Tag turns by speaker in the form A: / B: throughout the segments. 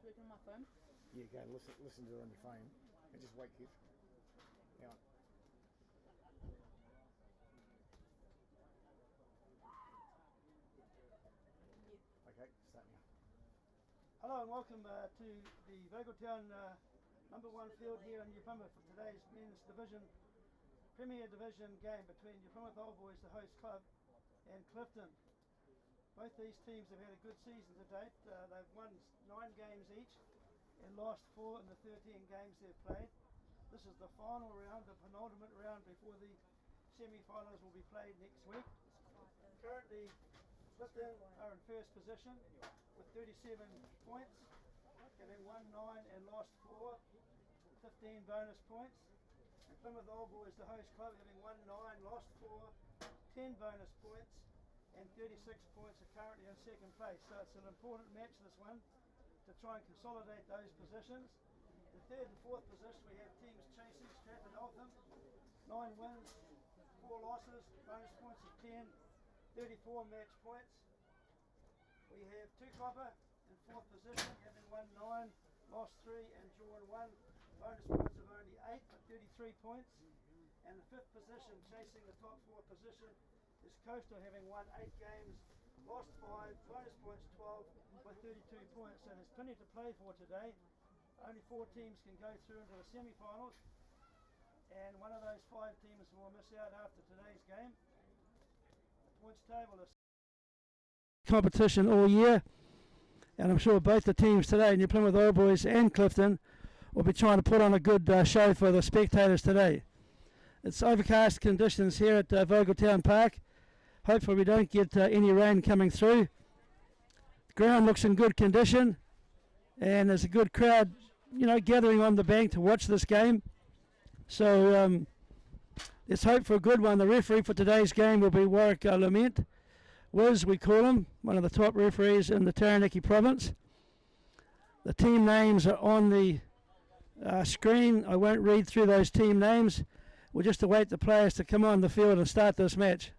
A: looking on my phone?
B: Yeah, go listen to it on your phone. And just wait, Keith. Yeah. Okay, start now.
C: Hello and welcome to the Vogeltown number 1 field here in New Plymouth for today's men's division, Premier Division game between New Plymouth Old Boys, the host club, and Clifton. Both these teams have had a good season to date. They've won 9 games each and lost 4 in the 13 games they've played. This is the final round, the penultimate round before the semi-finals will be played next week. Currently, Clifton are in first position with 37 points, having won 9 and lost 4, 15 bonus points. And Plymouth Old Boys, the host club, having won 9, lost 4, 10 bonus points, and 36 points, are currently in second place. So it's an important match, this one, to try and consolidate those positions. The third and fourth position, we have teams chasing Stratford Eltham, 9 wins, 4 losses, bonus points of 10, 34 match points. We have Two Copper in fourth position, having won 9, lost 3, and drawn 1. Bonus points of only 8, but 33 points. And the fifth position, chasing the top 4 position, is Coastal, having won 8 games, lost 5, bonus points 12, with 32 points. So there's plenty to play for today. Only 4 teams can go through into the semi-finals, and one of those 5 teams will miss out after today's game. The points table is competition all year, and I'm sure both the teams today, New Plymouth Old Boys and Clifton, will be trying to put on a good show for the spectators today. It's overcast conditions here at Vogeltown Park. Hopefully we don't get any rain coming through. The ground looks in good condition, and there's a good crowd, gathering on the bank to watch this game. So let's hope for a good one. The referee for today's game will be Warwick Lament. Wiz, we call him, one of the top referees in the Taranaki province. The team names are on the screen. I won't read through those team names. We'll just await the players to come on the field and start this match.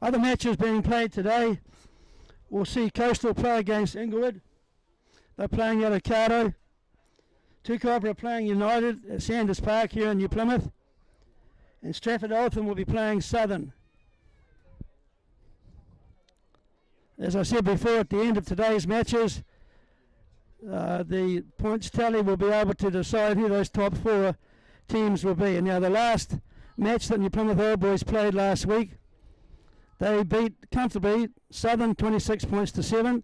C: Other matches being played today, we'll see Coastal play against Inglewood. They're playing at Ocado. Two Cobra are playing United at Sanders Park here in New Plymouth. And Stratford Eltham will be playing Southern. As I said before, at the end of today's matches, the points tally will be able to decide who those top 4 teams will be. And now the last match that New Plymouth Old Boys played last week, they beat comfortably Southern 26 points to 7.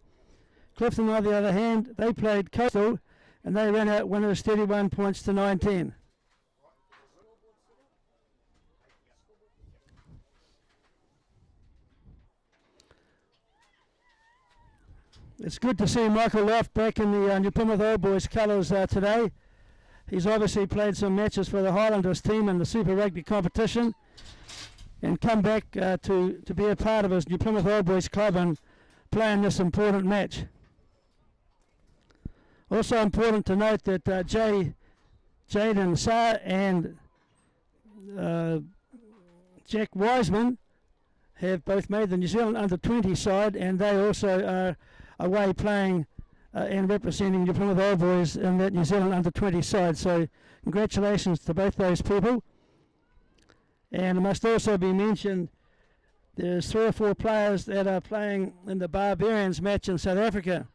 C: Clifton, on the other hand, they played Coastal and they ran out winners 31 points to 19. It's good to see Michael Loft back in the New Plymouth Old Boys colours today. He's obviously played some matches for the Highlanders team in the Super Rugby competition and come back to be a part of his New Plymouth Old Boys club and playing this important match. Also important to note that Jaden Saar and Jack Wiseman have both made the New Zealand under-20 side, and they also are away playing and representing New Plymouth Old Boys in that New Zealand under-20 side. So congratulations to both those people. And it must also be mentioned there's 3 or 4 players that are playing in the Barbarians match in South Africa.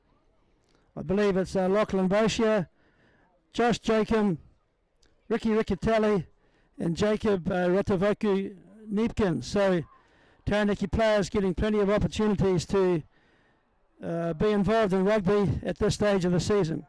C: I believe it's Lachlan Bosia, Josh Jacob, Ricky Riccatelli, and Jacob Ratavoku Neepkin. So Taranaki players getting plenty of opportunities to be involved in rugby at this stage of the season.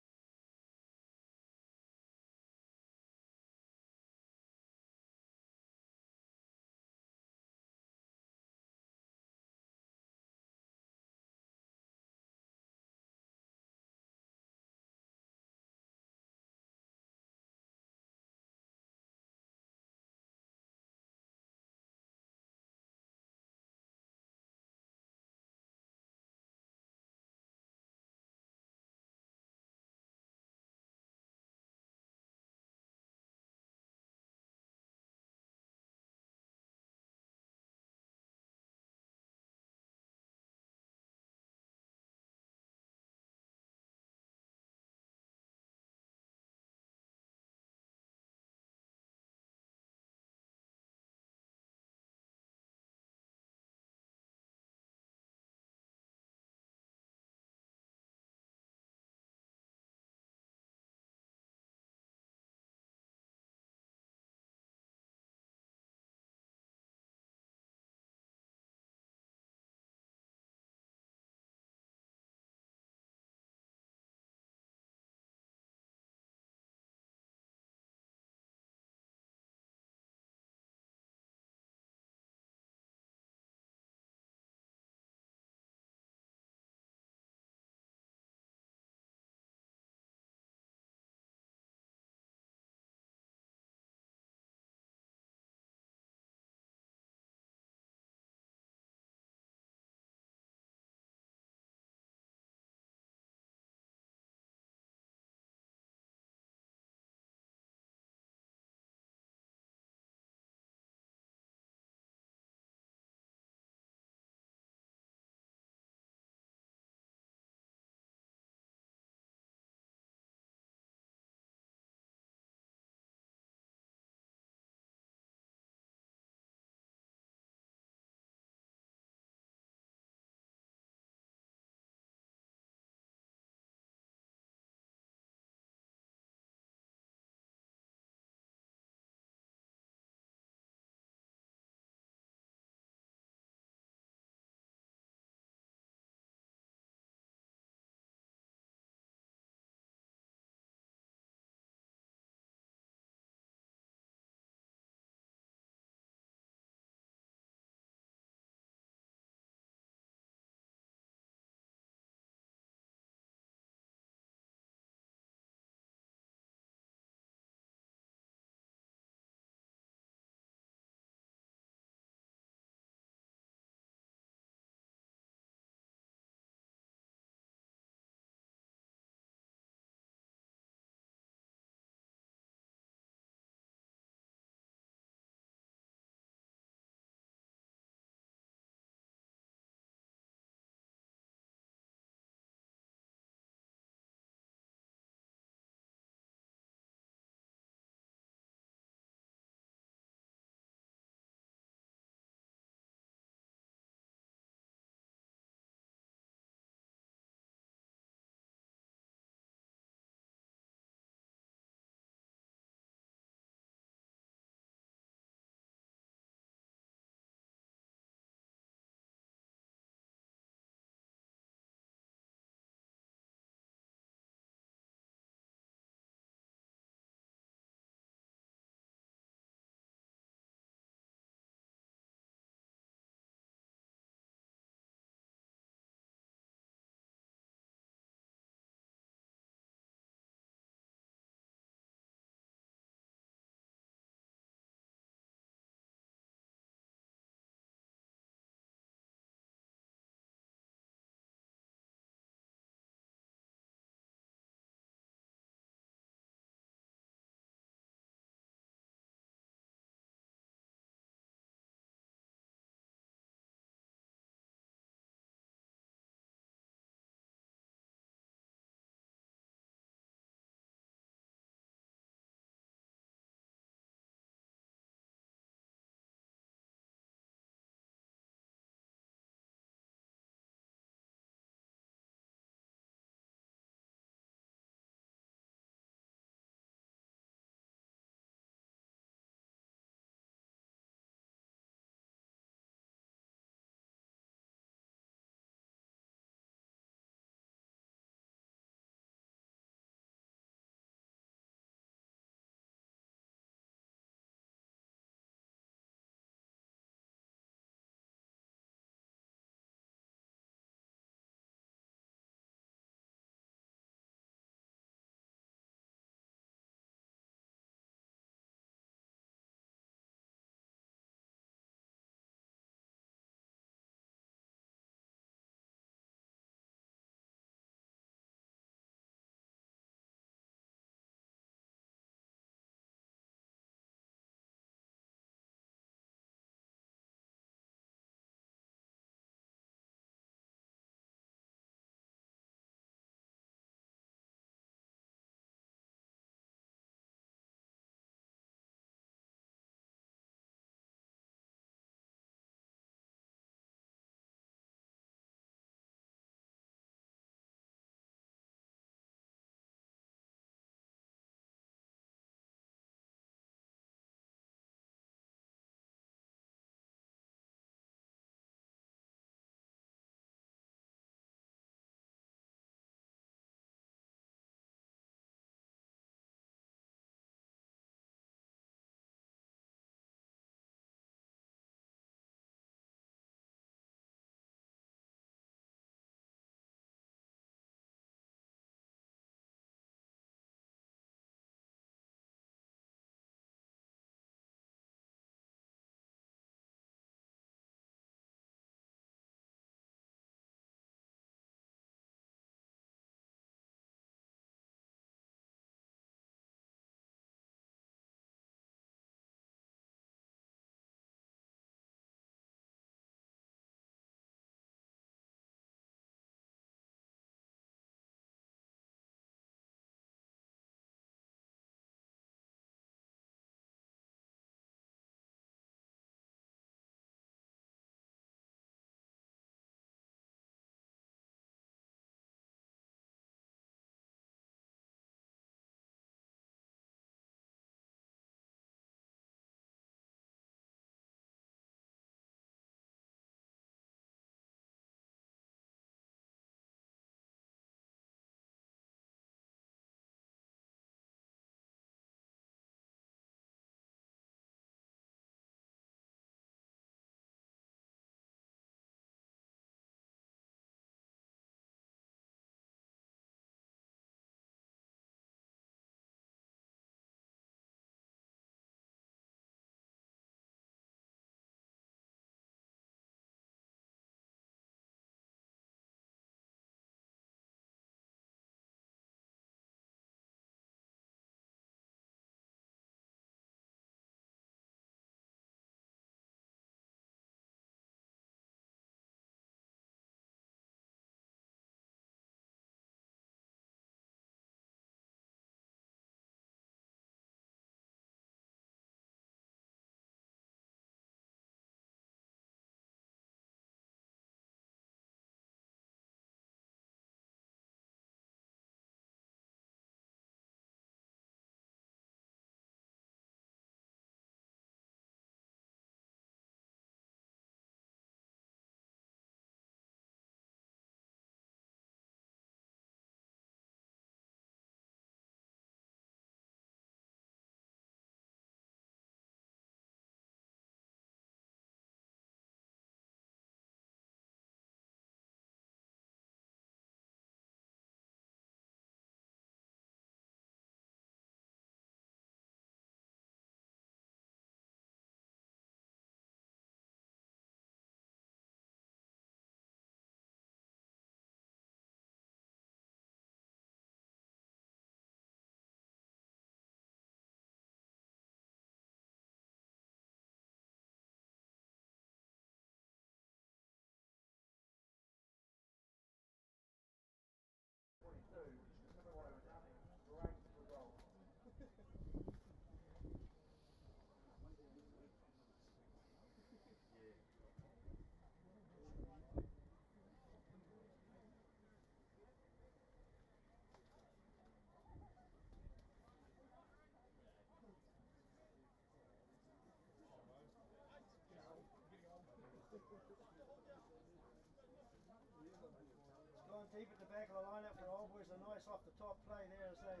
C: deep at the back of the lineup for Old Boys. A nice off the top play there as they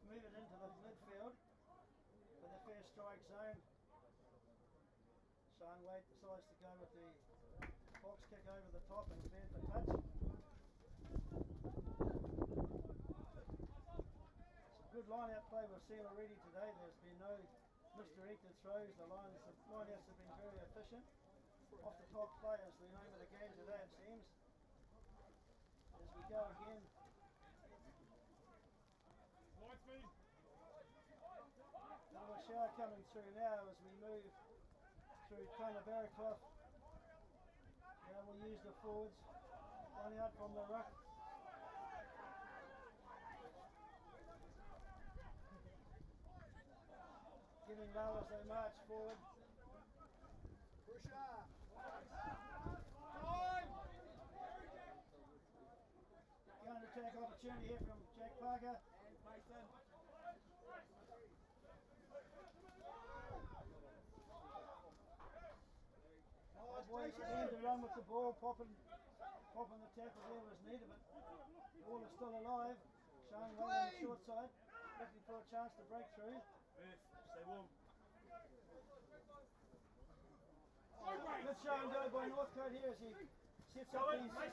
C: move it into the midfield for the first strike zone. Sean Wade decides to go with the box kick over the top and cleared for touch. Some good line-out play we've seen already today. There's been no misdirected throws. The line-outs have been very efficient. Off the top play is the name of the game today, it seems. As we go again. Little shower coming through now as we move through Kona Barraclough. Now we'll use the forwards. One out from the ruck. Giving low as they march forward. Counter-attack opportunity here from Jack Parker. Boys seem to run with the ball, popping the tackle there was needed, but the ball is still alive. Sean Wade on the short side, looking for a chance to break through.
A: Stay warm.
C: Good show and go by Northcote here as he sets up his line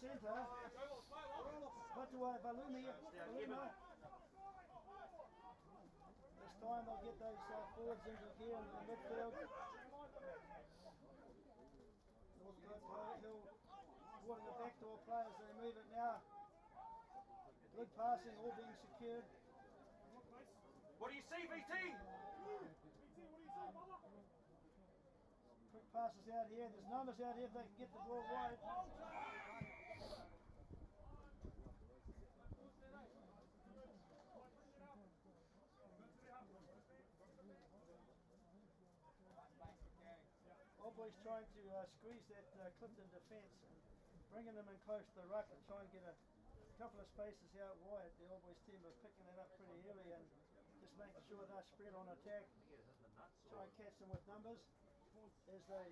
C: centre. But to Valuma. This time they'll get those forwards into gear into the midfield. Northcote Hill wanting the backdoor play as they move it now. Good passing, all being secured.
A: What do you see, VT?
C: Quick passes out here. There's numbers out here if they can get the ball wide. Old Boys trying to squeeze that Clifton defence and bringing them in close to the ruck and try and get a couple of spaces out wide. The Old Boys team are picking it up pretty early and just making sure they're spread on attack. Try and catch them with numbers. There's a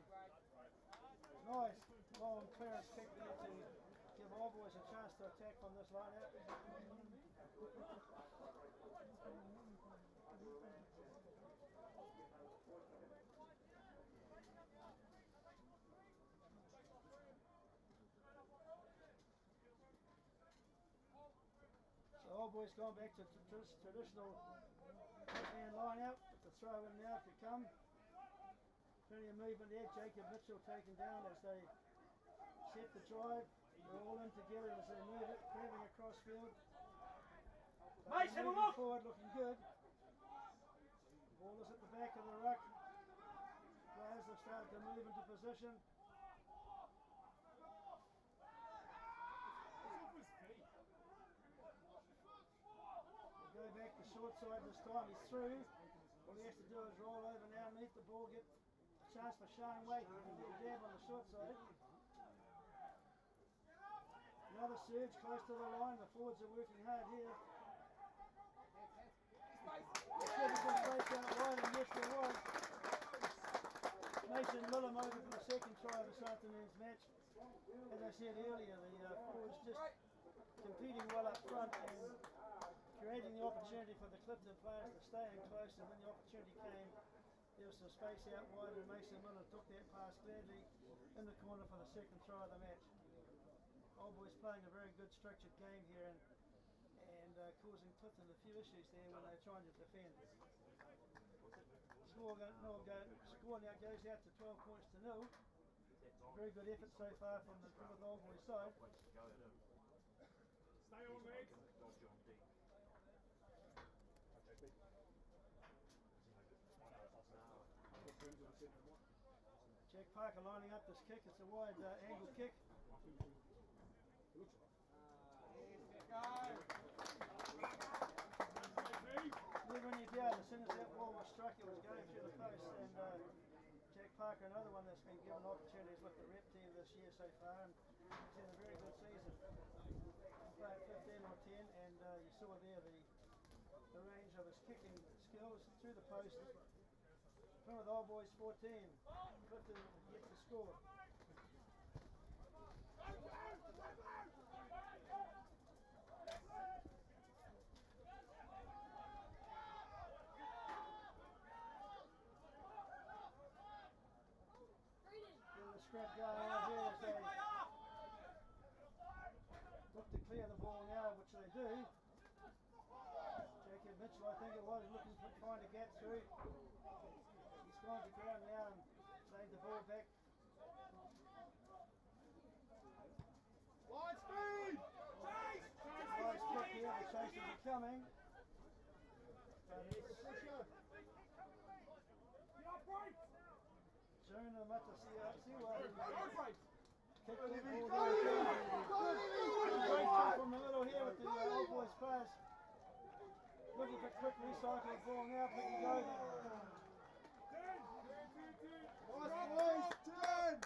C: nice long clearance kick there to give Old Boys a chance to attack from this line out. So Old Boys going back to traditional man line out. The throw in now to come. Plenty of movement there. Jacob Mitchell taken down as they set the drive. They're all in together as they move it, curving across field.
A: Mate, have a look!
C: Forward, looking good. The ball is at the back of the ruck. Players have started to move into position. They go back to short side this time. He's through. All he has to do is roll over now, meet the ball, get a chance for Sean Wade to get a jab on the short side. Another surge close to the line. The forwards are working hard here. Let's get a good break out wide, and yes there was. Mason Millam over for the second try of this afternoon's match. As I said earlier, the forwards just competing well up front and creating the opportunity for the Clifton players to stay in close, and when the opportunity came, there was some space out wide and Mason Millam took that pass gladly in the corner for the second try of the match. Old Boys playing a very good structured game here and causing Clifton a few issues there when they're trying to defend. Score now goes out to 12 points to 0. Very good effort so far from the Old Boys side.
A: Stay on, mate.
C: Jack Parker lining up this kick. It's a wide angle kick. Never any doubt, as soon as that ball was struck, it was going through the post. And Jack Parker, another one that's been given opportunities with the rep team this year so far, and he's had a very good season. Played 15 or 10, and you saw there the range of his kicking skills through the post. Plymouth Old Boys 14. Clifton yet to score. scrap going on here as they look to clear the ball now, which they do. Jacob Mitchell, I think it was, looking for trying to get through. He's gone to ground now and laid the ball back.
D: Line speed!
C: Nice kick here, the chasers are coming. But it's Jonah Matasiwa kicked the ball there. Breakthrough from the middle here with the Old Boys players. Looking for quick recycle the ball now, but you go.
D: Nice boys, 10!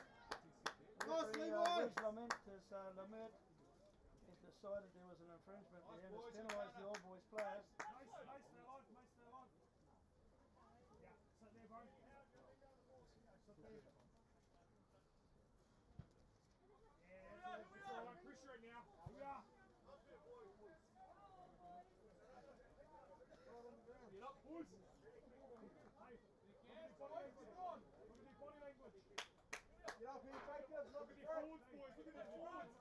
D: Nicely boys!
C: Lamert has decided there was an infringement there and has penalised the Old Boys players.
D: Get up here, Jacobs, look at the forwards, boys, look at the forwards!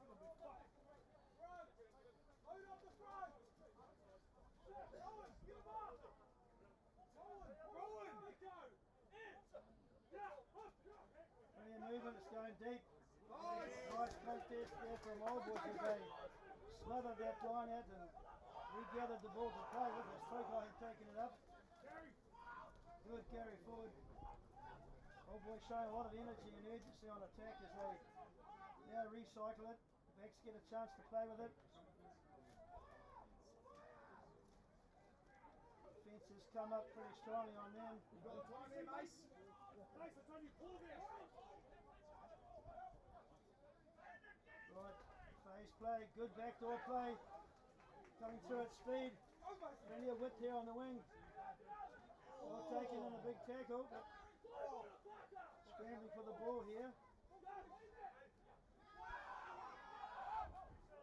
D: Load up the front! Rowan, get him up! Rowan!
C: Plenty of movement, it's going deep.
D: Nice!
C: Nice contest there from Old Boys as they smothered that line out and regathered the ball to play with as Tokai had taken it up. Good carry forward. Old Boys showing a lot of energy and urgency on attack as they now recycle it. The backs get a chance to play with it. Fences come up pretty strongly on them.
D: You've got the time here, Mace.
A: Mace, I told you, pull this.
C: Right, phase play, good backdoor play. Coming through at speed. Plenty of width here on the wing. Well taken in a big tackle, but scrambling for the ball here.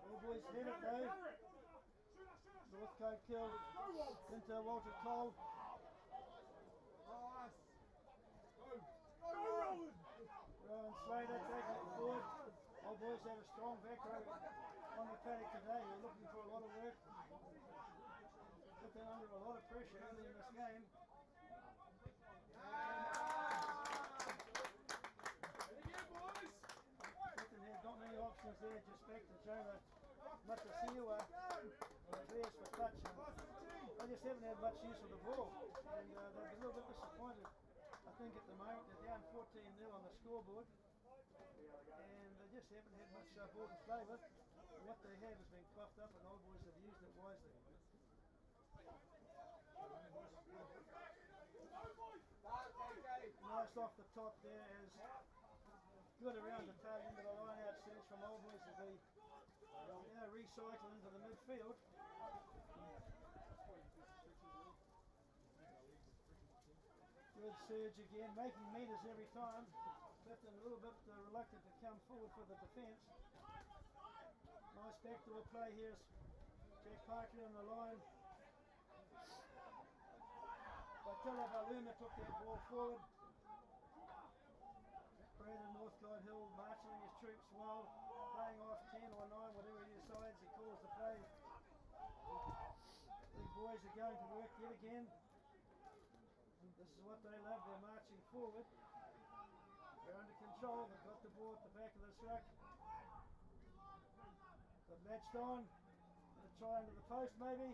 C: All Boys hit it though. Northcote killed into Walter Cole.
D: Nice! Go! Go, Rowan!
C: Rowan Slater taking it forward. Old Boys had a strong back row on the paddock today. They're looking for a lot of work. Put them under a lot of pressure early in this game. Clifton had not many options there, just back to Jonah Matasiwa. Clears for touch. They just haven't had much use of the ball. And they've been a little bit disappointed. I think at the moment they're down 14-0 on the scoreboard. And they just haven't had much ball to play with. What they have has been coughed up and Old Boys have used it wisely. Nice off the top there as good around the tail end of the line out search from Old Boys as they now recycle into the midfield. Good surge again, making metres every time. Clifton a little bit reluctant to come forward for the defence. Nice backdoor play here. Jack Parker on the line. Batilla Baluma took that ball forward. Brandon Northclyde Hill marshalling his troops well, playing off 10 or 9, whatever he decides he calls the play. The boys are going to work yet again. This is what they love, they're marching forward. They're under control, they've got the ball at the back of this ruck. Got latched on, going to try into the post maybe.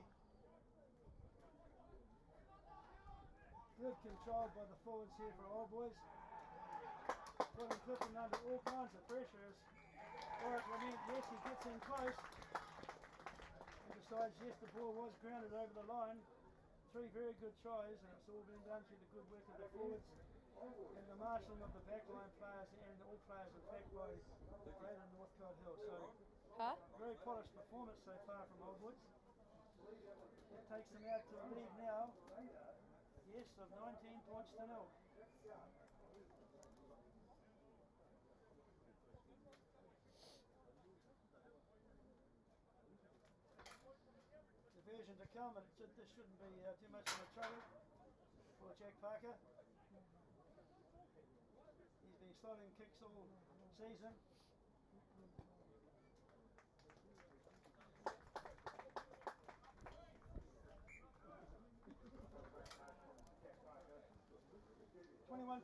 C: Good control by the forwards here for Old Boys. Putting Clifton under all kinds of pressures. Alright, Lamont, yes, he gets in close. And decides, yes, the ball was grounded over the line. 3 very good tries, and it's all been done through the good work of the forwards and the marshalling of the backline players and all players, in fact, by Braden Northcote Hill. So, very polished performance so far from Old Boys. It takes them out to a lead now, yes, of 19 points to 0. Diversion to come, and this shouldn't be too much of a trouble for Jack Parker. He's been slotting kicks all season.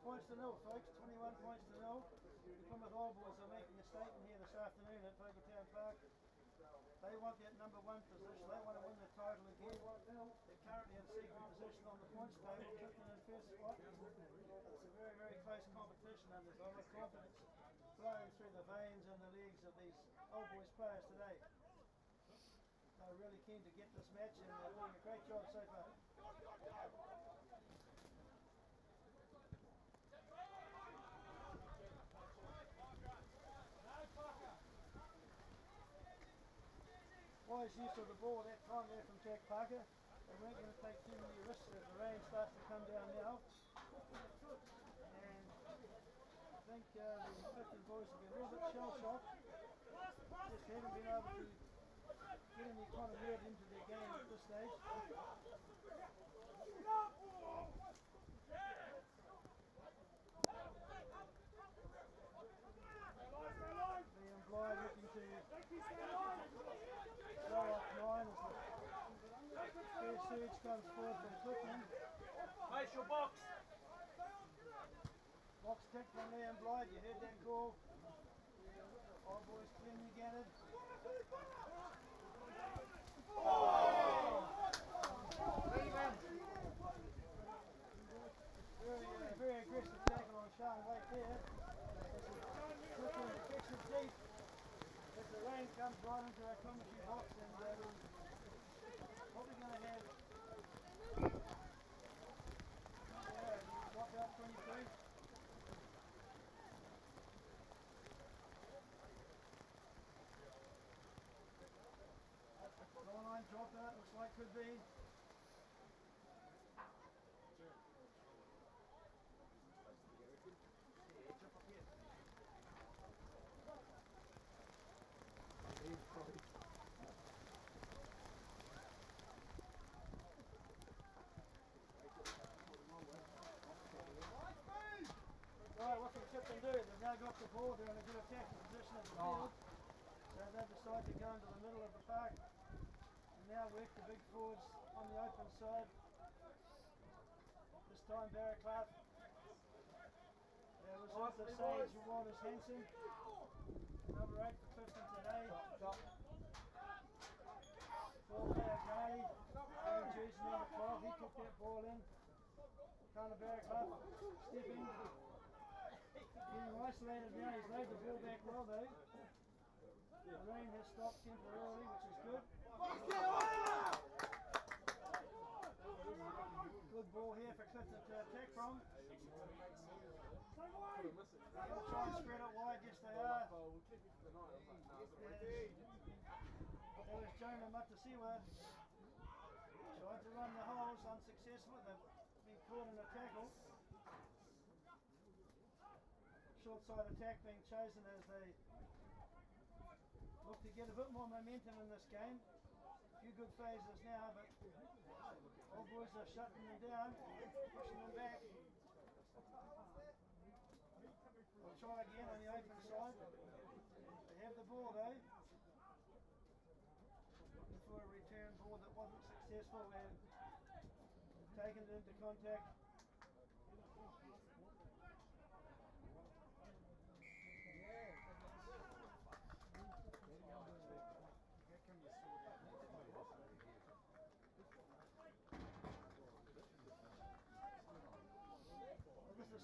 C: Points to 0, folks. 21 points to 0. The Plymouth Old Boys are making a statement here this afternoon at Town Park. They want that number 1 position. They want to win the title again. They're currently in second position on the points table. Clifton in first spot. It's a very, very close competition, and there's a lot of confidence flowing through the veins and the legs of these Old Boys players today. They're really keen to get this match, and they're doing a great job so far. Wise use of the ball that time there from Jack Parker. They weren't going to take too many risks as the rain starts to come down now. And I think the Clifton boys have been a little bit shell-shocked. Just haven't been able to get any continuity into their game at this stage. Liam Blythe looking to throw up 9 as the first surge comes forward from Clifton.
D: Face your box.
C: Box kick from Liam Blythe, you heard that call. Old Boys cleanly gatted. Very aggressive tackle on Sean White there. Clifton kicks it deep. As the rain comes right into our commentary box, and probably going to have lockout 23. Goal line dropout looks like could be. Right, what can Clifton do? They've now got the ball, they're in a good attacking position at the field. So they decide to go into the middle of the park and now work the big forwards on the open side. This time Barrett Clark. There was also Sage Waters Hansen. Number 8 for Clifton today. 4-player Gay. Aaron Jersey number 12. He took that ball in. Conor Barrett Clark stepping. Getting isolated now, he's laid the ball back well though. The rain has stopped temporarily, which is good. Good ball here for Clifton to attack from. They'll try and spread it wide, yes they are. That was Jonah Matasiwa. Tried to run the holes, unsuccessful. They've been caught in a tackle. Short side attack being chosen as they look to get a bit more momentum in this game. A few good phases now, but Old Boys are shutting them down, pushing them back. They'll try again on the open side. They have the ball though. Looking for a return ball that wasn't successful and taken it into contact.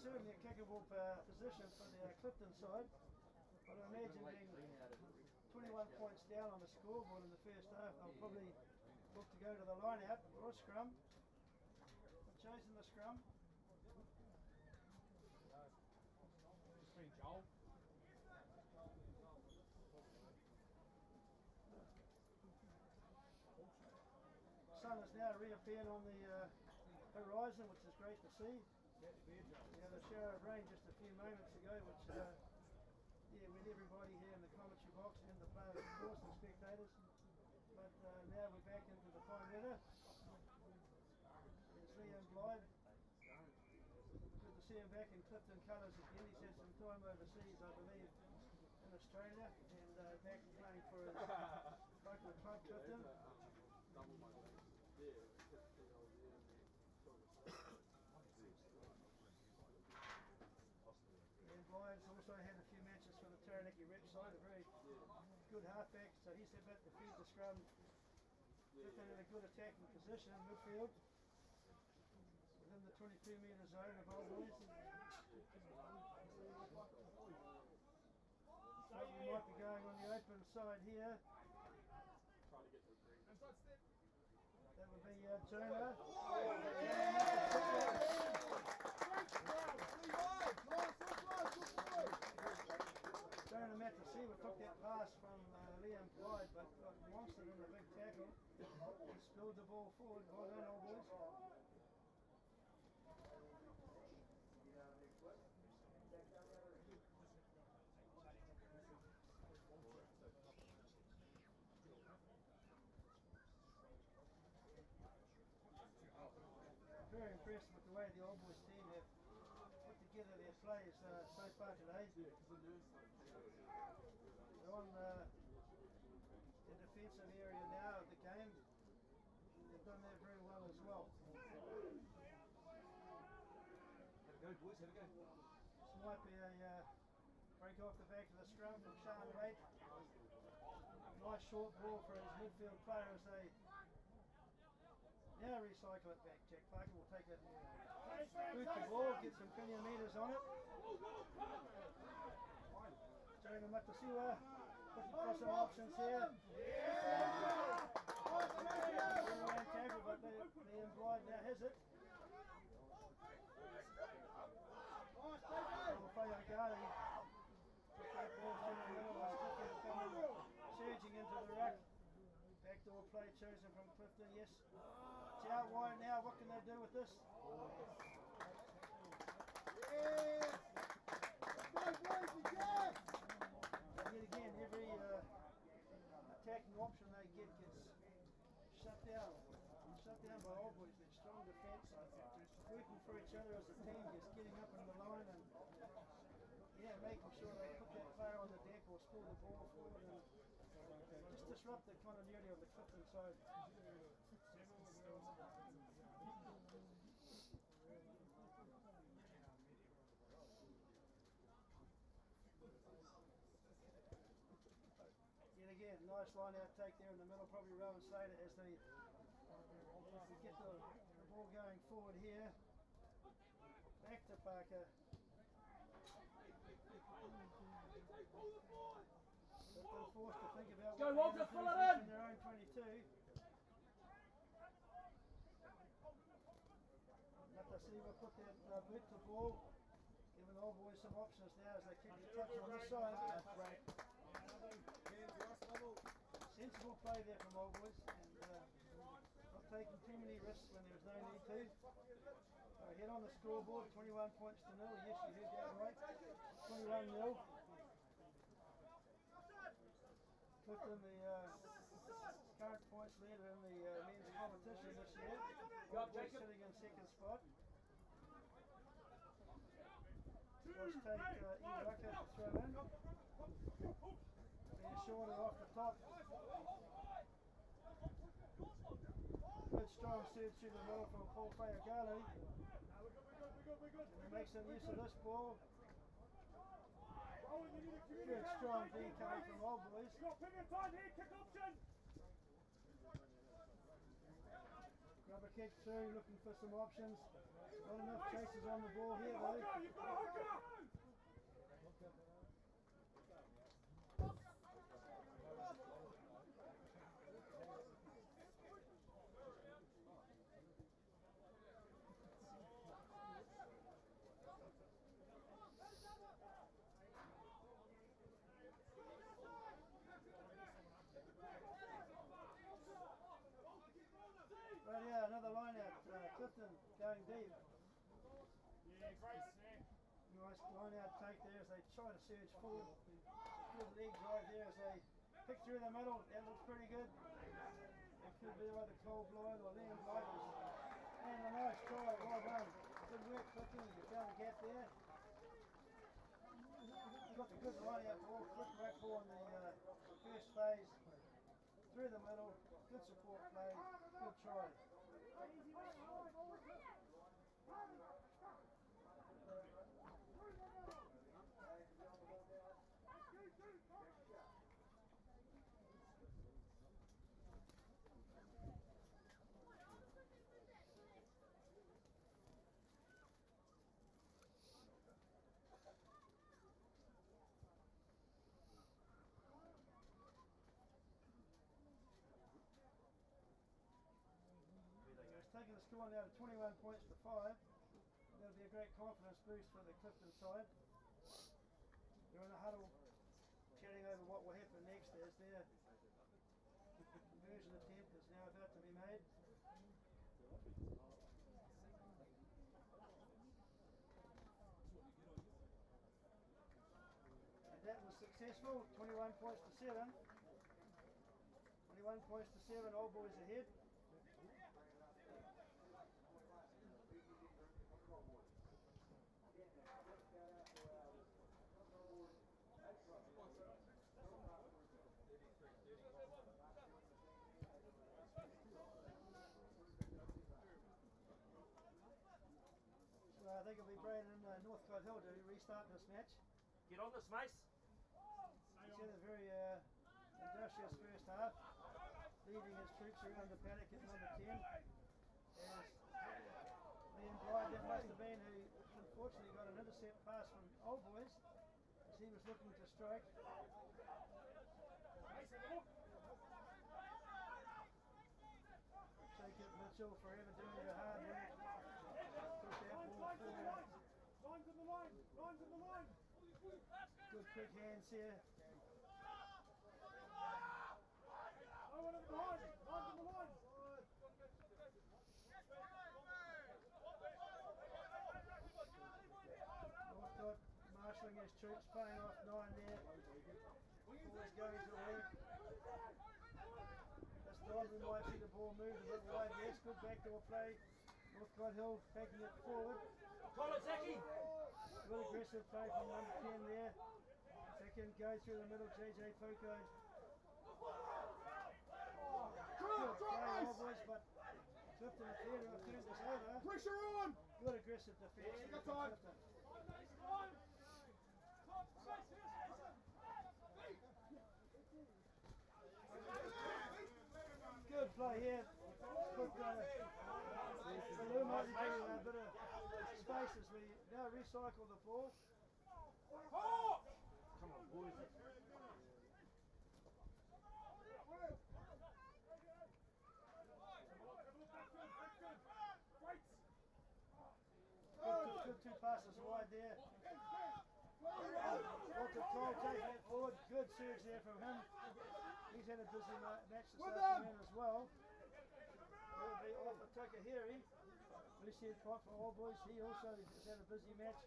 C: Certainly a kickable position for the Clifton side, but I imagine being 21 points down on the scoreboard in the first half, they'll probably look to go to the line out or a scrum. They've chosen the scrum. Sun has now reappeared on the horizon, which is great to see. We had a shower of rain just a few moments ago, which with everybody here in the commentary box and the players, of course, and spectators. But now we're back into the fine weather. There's Liam Blythe. Good to see him back in Clifton colours again. He's had some time overseas, I believe, Australia, and back playing for his local club, Clifton. And Brian's also had a few matches for the Taranaki rep side, a very good halfback, so he's about to feed the scrum. Clifton in a good attacking position in midfield, within the 22-metre zone of Old Boys. So we might be going on the open side here. That would be Turner. Turner Matasiwa took that pass from Liam Clyde, but got monstered in the big tackle and spilled the ball forward. Well done, Old Boys. Very impressed with the way the Old Boys team have put together their plays so far today. They're on the defensive area now of the game. They've done that very well as well.
D: Have a go, boys, have a go.
C: This might be a break off the back of the scrum from Sean Wade. Nice short ball for his midfield player as they now recycle it back. Jack Parker will take it, boot the ball, get some pillion metres on it. Turner Matasiwa looking for some options here. Around tackle, but Liam Blyde now has it. Fire Gali took that ball through the middle, surging into the ruck. Backdoor play chosen from Clifton, yes. It's out wide now, what can they do with this? And yet again, every attacking option they get gets shut down. Shut down by Old Boys. They're strong defence, working for each other as a team, just getting up in the line and making sure they put that player on the deck or spill the ball forward and just disrupt the continuity of the Clifton side. Yet again, nice line out take there in the middle, probably Rowan Slater as they get the ball going forward here. Back to Parker. They've been forced to think about
D: Go,
C: what
D: Walter,
C: they're
D: fill
C: going
D: it
C: to do
D: in.
C: in their own 22. Matasiwa put that boot to ball, giving Old Boys some options now as they kick the touch on this side. That's right. Sensible play there from Old Boys, and not taking too many risks when there's no need to. Hit on the scoreboard, 21 points to 0. Yes, you heard that right. 21-0. Clifton, the current points leader in the men's competition this year. Old Boys sitting in second spot. Let's take Ian Rucker to throw in. Being shorter off the top. Good strong surge through the middle from Paul Fayagale. And he makes some use of this ball. Good strong D coming from Old Boys. Rubber kick through, looking for some options. Not enough chases on the ball here though. Right, yeah, another line out. Clifton going deep. Nice line out take there as they try to surge forward. Good leg drive there as they pick through the middle. That looks pretty good. It could be either Cole Blythe or Liam Blythe. And a nice try, well done. Good work, Clifton. You found the gap there. got the good line out ball, quick rack ball in the first phase, through the middle, good support play, good try. Taking the score now to 21 points to 5. That'll be a great confidence boost for the Clifton side. They're in a huddle chatting over what will happen next as their conversion attempt is now about to be made. And that was successful, 21 points to 7. 21 points to 7, Old Boys ahead. I think it'll be Braden and Northcote Hill to restart this match.
A: Get on this, Mace.
C: He's had a very industrious first half, leading his troops around the paddock at number 10. As Liam Blyde, that must have been, who unfortunately got an intercept pass from Old Boys as he was looking to strike. Jacob Mitchell forever doing the hard work. Push that ball forward.
D: Lines in the line! Lines in the line!
C: Good quick hands here.
D: No one in the line! Lines in the line!
C: Northcote marshalling his troops, paying off 9 there. Always going to the left. This time we might see the ball move a bit wide. Yes, good backdoor play. Northcote Hill taking it forward.
A: Call it, Zachy.
C: Good aggressive play from number 10 there. Second go through the middle, JJ Poco. Good play, Old Boys, but Clifton appear to have turned this over.
D: Pressure on!
C: Good aggressive defence from Clifton. Good play here. Good Lou might be getting a bit of space as we now recycle the ball. Come on, boys. Good two passes wide there. Walter Cole taking it forward. Good surge there from him. He's had a busy match this afternoon as well. It'll be off for Takahiri. Lucian Pop for All Boys. He also has had a busy match.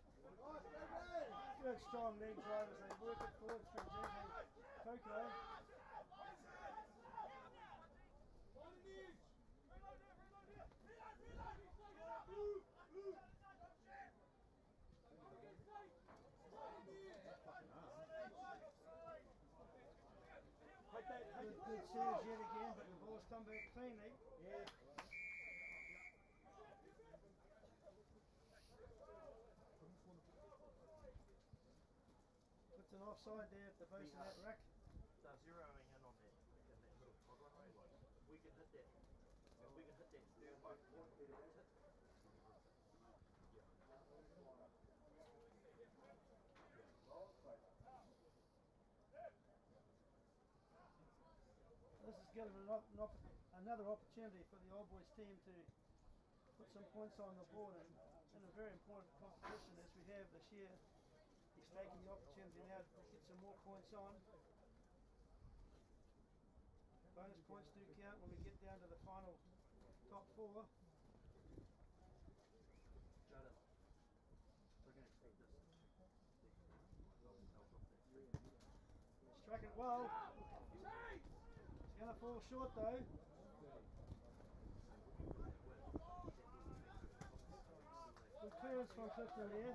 C: Good strong leg drive as they work it forward through JJ Poco. Good surge yet again, but the ball's come back cleanly. Yeah. Puts an offside there at the base of that rack.
A: They're zeroing in on that middle quadrant. We can hit that. If we can hit that third one, that's it.
C: This is given another opportunity for the Old Boys team to put some points on the board in a very important competition as we have this year. He's taking the opportunity now to get some more points on. Bonus points do count when we get down to the final top 4.
A: Jordan, we're going to take this.
C: Struck it well. It's going to fall short though. Good clearance from Clifton there.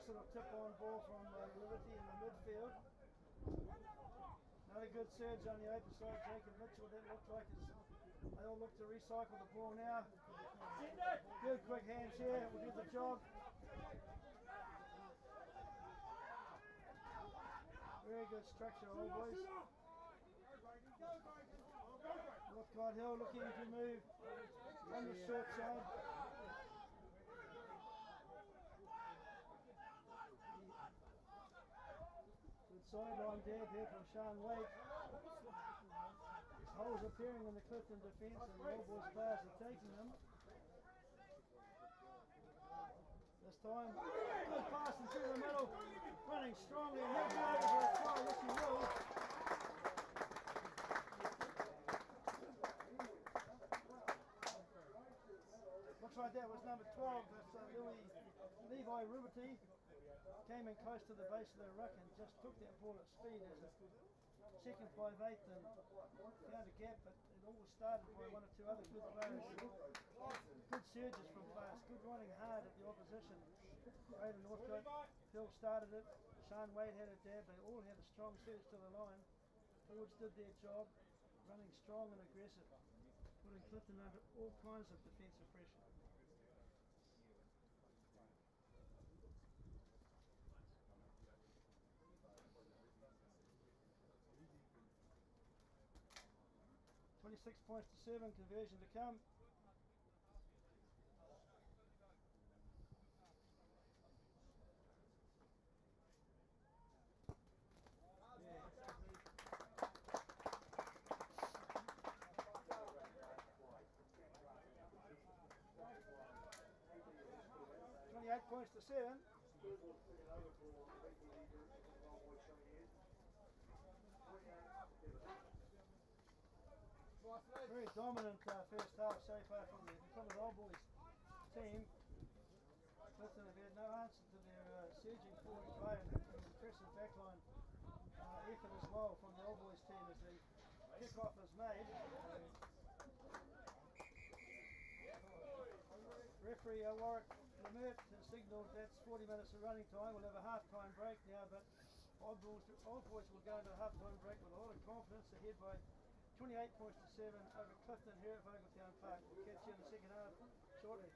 C: Nice little tip-on ball from Liberty in the midfield. Another good surge on the open side. Jacob Mitchell, that looked like they all look to recycle the ball now. Good quick hands here, will do the job. Very good structure, all boys. Northcote Hill looking to move on the short side. Good sideline dab here from Sean Wade. Holes appearing in the Clifton defence and the All Boys players are taking them. This time, good pass through the middle, running strongly and he'll go over for a try, yes he will. Looks like that was number 12, that's Levi Ruberty. Came in close to the base of the ruck and just took that ball at speed as a second 5'8" and found a gap, but it all started by one or two other good players. Good surges from players, good running hard at the opposition. Over Northcote Hill started it, Sean Wade had a dab, they all had a strong surge to the line. Forwards did their job, running strong and aggressive, putting Clifton under all kinds of defensive pressure. Six points to 7, conversion to come. Yeah. 28 points to 7. Very dominant first half so far from the All Boys team. Clifton have had no answer to their surging forward play and an impressive backline effort as well from the All Boys team as the kickoff is made. Referee Warwick Lemert has signalled that's 40 minutes of running time. We'll have a half-time break now, but All Boys will go into a half-time break with a lot of confidence ahead by 28 points to 7 over Clifton here at Vogeltown Park. We'll catch you in the second half shortly.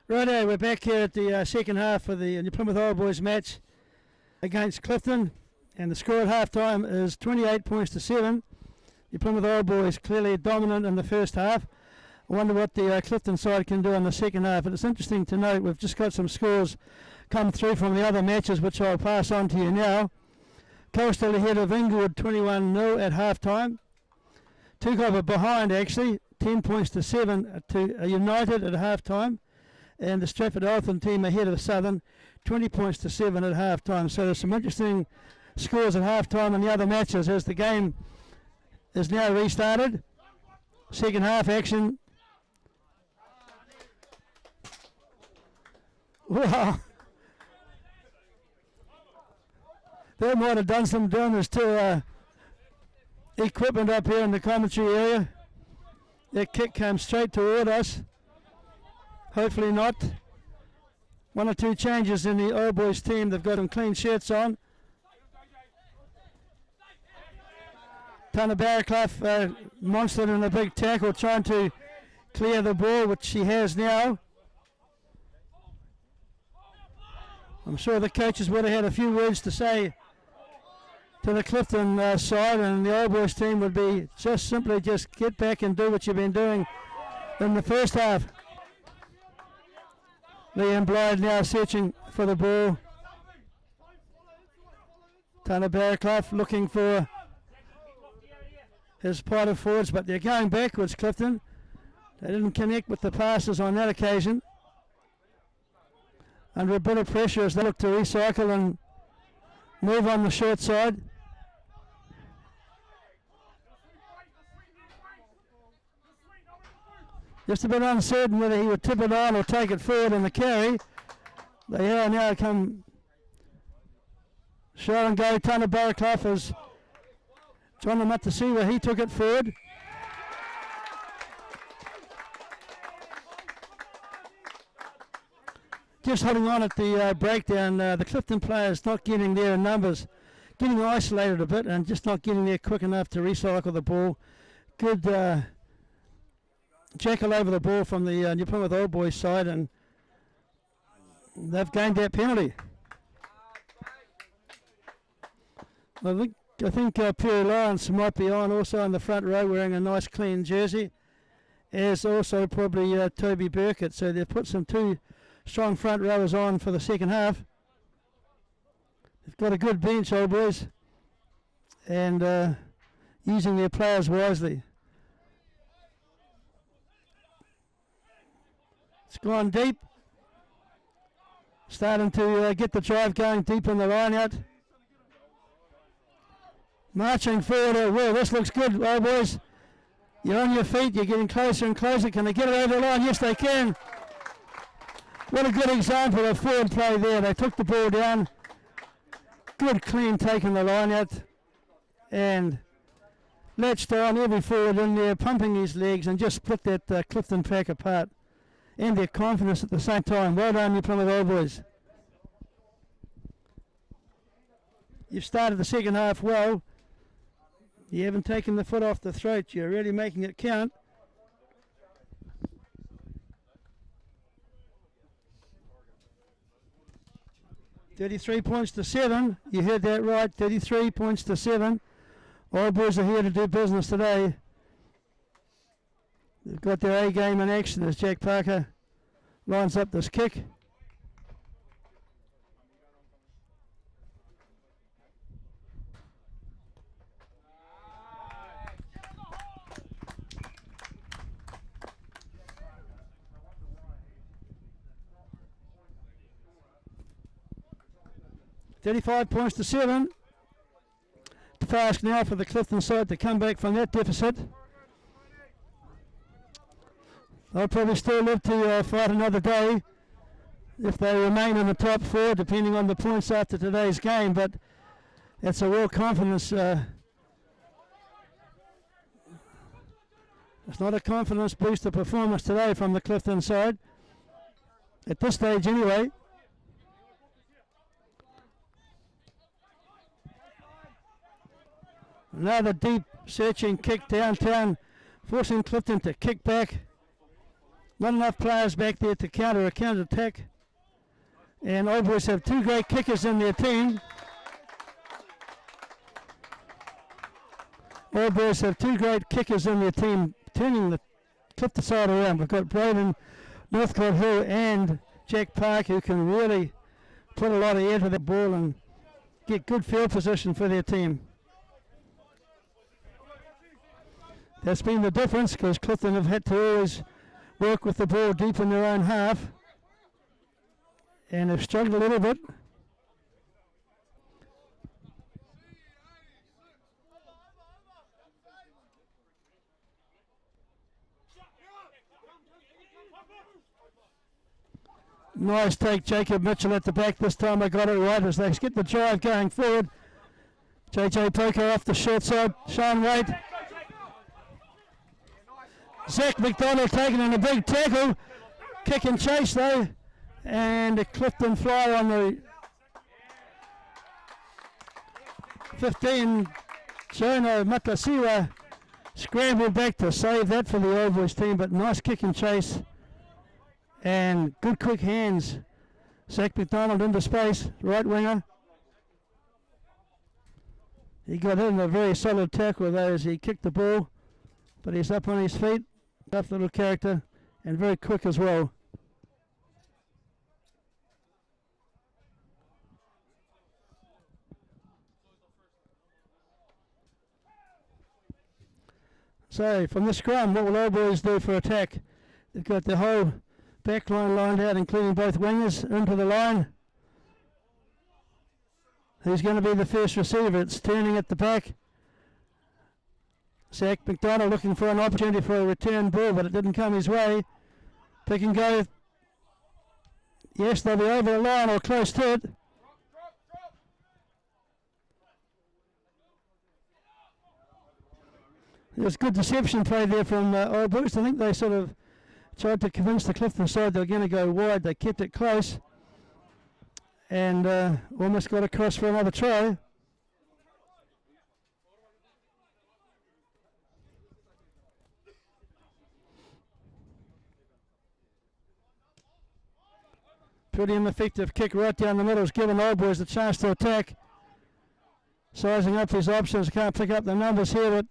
C: Righto, we're back here at the second half of the New Plymouth Old Boys match against Clifton, and the score at half time is 28 points to 7. New Plymouth Old Boys clearly dominant in the first half. I wonder what the Clifton side can do in the second half. But it's interesting to note we've just got some scores come through from the other matches, which I'll pass on to you now. Coastal ahead of Inglewood 21-0 at half time. Kickoff are behind actually, 10 points to 7 to United at half time. And the Stratford Eltham team ahead of Southern, 20 points to 7 at half time. So there's some interesting scores at half time in the other matches as the game is now restarted. Second half action. Wow. They might have done some damage to equipment up here in the commentary area. That kick came straight toward us. Hopefully not. One or two changes in the Old Boys team. They've got them clean shirts on. Tana Barraclough monstered in a big tackle, trying to clear the ball, which she has now. I'm sure the coaches would have had a few words to say to the Clifton side, and the Old Boys team would be just simply get back and do what you've been doing in the first half. Liam Blythe now searching for the ball. Tana Barraclough looking for his part of forwards, but they're going backwards, Clifton. They didn't connect with the passes on that occasion. Under a bit of pressure as they look to recycle and move on the short side. Just a bit uncertain whether he would tip it on or take it forward in the carry. They are now come show and go. Tana Barraclough is trying them up to see where he took it forward. Just holding on at the breakdown, the Clifton players not getting there in numbers, getting isolated a bit and just not getting there quick enough to recycle the ball. Good jackal over the ball from the New Plymouth Old Boys side, and they've gained that penalty. I think Perry Lawrence might be on also in the front row wearing a nice clean jersey, as also probably Toby Burkett. So they've put some two strong front rowers on for the second half. They've got a good bench, Old Boys, and using their players wisely. It's gone deep. Starting to get the drive going deep in the line out. Marching forward. Well, this looks good, Old Boys. You're on your feet. You're getting closer and closer. Can they get it over the line? Yes, they can. What a good example of forward play there. They took the ball down. Good clean taking the line out. And latched on every forward in there, pumping his legs and just split that Clifton pack apart. And their confidence at the same time. Well done, New Plymouth Old Boys. You've started the second half well. You haven't taken the foot off the throat. You're really making it count. $33 points to 7. You heard that right. 33 points to 7. Old Boys are here to do business today. They've got their A game in action as Jack Parker lines up this kick. $35 points to 7. The task now for the Clifton side to come back from that deficit. They'll probably still live to fight another day if they remain in the top 4, depending on the points after today's game. But it's a real confidence. It's not a confidence booster performance today from the Clifton side. At this stage, anyway. Another deep searching kick downtown, forcing Clifton to kick back. not enough players back there to counter a counter-attack. And Old Boys have two great kickers in their team. Old Boys have two great kickers in their team, turning the Clifton side around. We've got Braden, Northcote Hill, and Jack Park, who can really put a lot of air to that ball and get good field position for their team. That's been the difference, because Clifton have had to always work with the ball deep in their own half, and have struggled a little bit. Nice take, Jacob Mitchell at the back. This time I got it right as they get the drive going forward. JJ Poker off the short side. Sean Wade. Zach McDonald taking in a big tackle. Kick and chase though. And a Clifton fly on the 15. Jonah Matasiwa scrambled back to save that for the Old Boys team, but nice kick and chase. And good quick hands. Zach McDonald into space, right winger. He got in a very solid tackle though as he kicked the ball, but he's up on his feet. Tough little character and very quick as well. So from the scrum, what will Old Boys do for attack? They've got the whole back line lined out, including both wingers, into the line. Who's going to be the first receiver? It's turning at the back. Zach McDonald looking for an opportunity for a return ball, but it didn't come his way. Pick and go. Yes, they'll be over the line or close to it. There's good deception play there from Old Boys. I think they sort of tried to convince the Clifton side they were going to go wide. They kept it close and almost got across for another try. Pretty ineffective kick right down the middle has given Old Boys a chance to attack. Sizing up his options, can't pick up the numbers here, but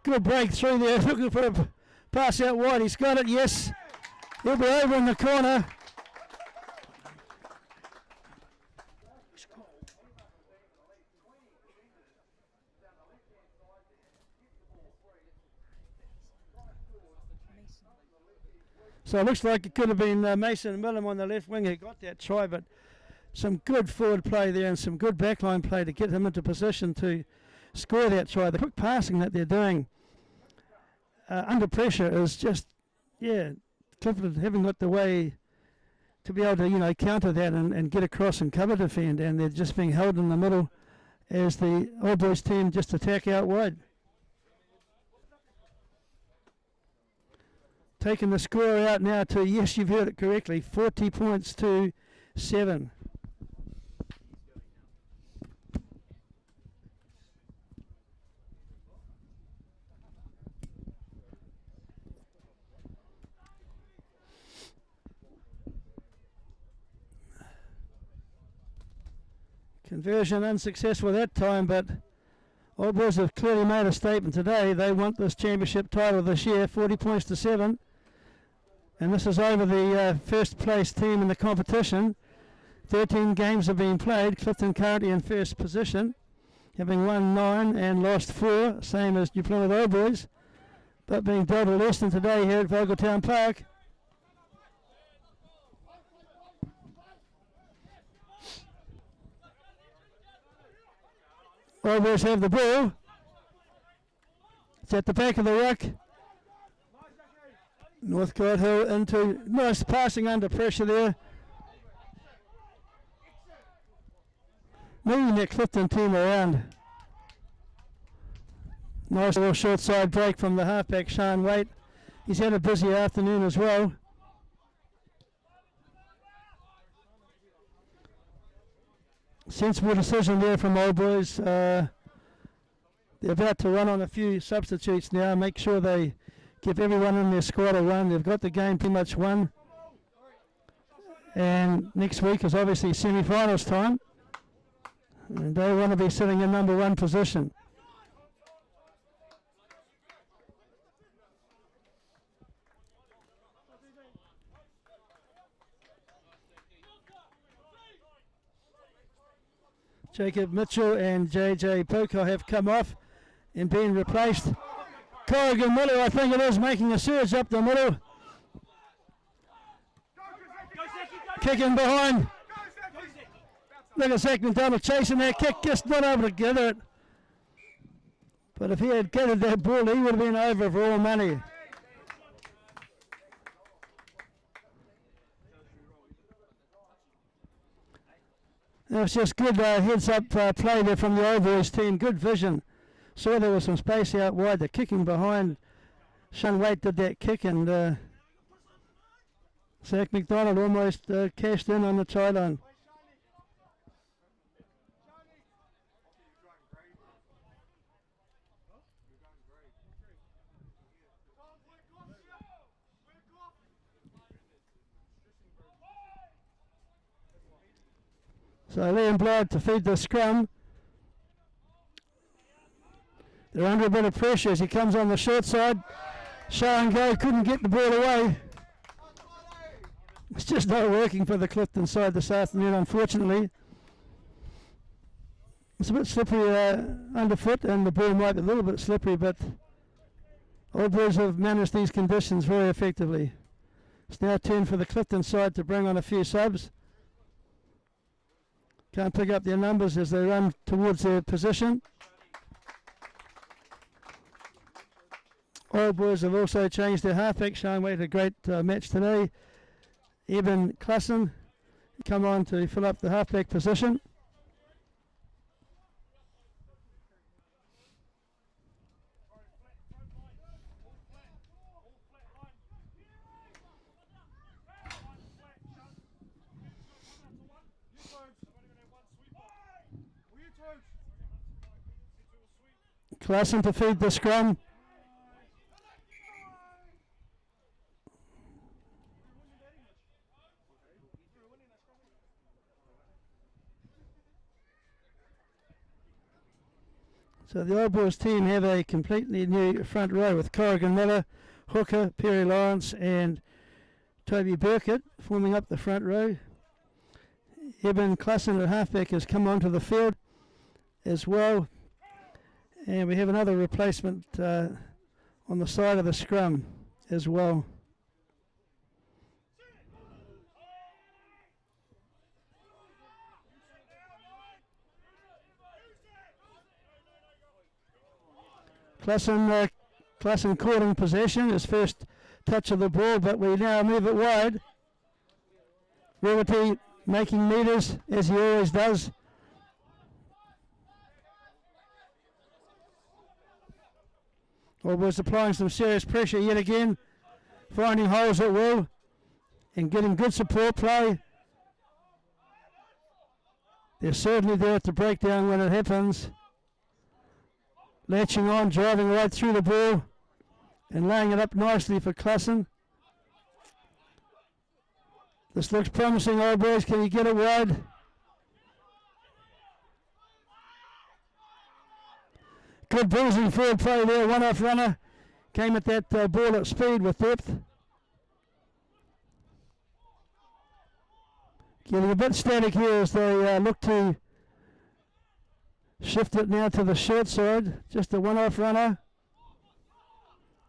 C: good breakthrough there, looking for a pass out wide. He's got it, yes. He'll be over in the corner. So it looks like it could have been Mason Millum on the left wing who got that try, but some good forward play there and some good backline play to get him into position to score that try. The quick passing that they're doing under pressure is just, yeah, Clifton haven't got the way to be able to, you know, counter that and get across and cover defend, and they're just being held in the middle as the Old Boys team just attack out wide. Taking the score out now to, yes, you've heard it correctly, 40 points to 7. Conversion unsuccessful that time, but Old Boys have clearly made a statement today. They want this championship title this year, 40 points to 7. And this is over the first place team in the competition. 13 games have been played. Clifton currently in first position, having won 9 and lost 4, same as New Plymouth Old Boys, but being dealt a lesson today here at Vogeltown Park. Old Boys have the ball. It's at the back of the ruck. Northcote Hill into, nice passing under pressure there. Moving the Clifton team around. Nice little short side break from the halfback Sean Waite. He's had a busy afternoon as well. Sensible decision there from Old Boys. They're about to run on a few substitutes now, make sure they give everyone in their squad a run. They've got the game pretty much won. And next week is obviously semi-finals time. And they want to be sitting in number 1 position. Jacob Mitchell and JJ Poker have come off and been replaced. Corrigan Miller, I think it is, making a surge up the middle. Kicking behind. Look at Zach McDonald chasing that kick, just not able to get it. But if he had gathered that ball, he would have been over for all money. That was just good heads-up play there from the Old Boys team. Good vision. Saw there was some space out wide. The kicking behind. Sean Waite did that kick, and Zach McDonald almost cashed in on the try line. So Liam Blythe to feed the scrum. They're under a bit of pressure as he comes on the short side. Show and go, couldn't get the ball away. It's just not working for the Clifton side this afternoon, unfortunately. It's a bit slippery underfoot, and the ball might be a little bit slippery, but Old Boys have managed these conditions very effectively. It's now turn for the Clifton side to bring on a few subs. Can't pick up their numbers as they run towards their position. Old Boys have also changed their halfback, showing Waite a great match today. Eben Klassen come on to fill up the halfback position. Klassen to feed the scrum. So the Old Boys team have a completely new front row with Corrigan Miller, Hooker, Perry Lawrence and Toby Burkett forming up the front row. Eben Klassen at halfback has come onto the field as well. And we have another replacement on the side of the scrum as well. Klassen caught in possession, his first touch of the ball, but we now move it wide. Revity making meters, as he always does. Always applying some serious pressure yet again, finding holes at will and getting good support play. They're certainly there at the breakdown when it happens. Latching on, driving right through the ball and laying it up nicely for Klassen. This looks promising, Old Boys. Can you get it wide? Good bruising forward play there, one-off runner. Came at that ball at speed with depth. Getting a bit static here as they look to shift it now to the short side. Just a one-off runner.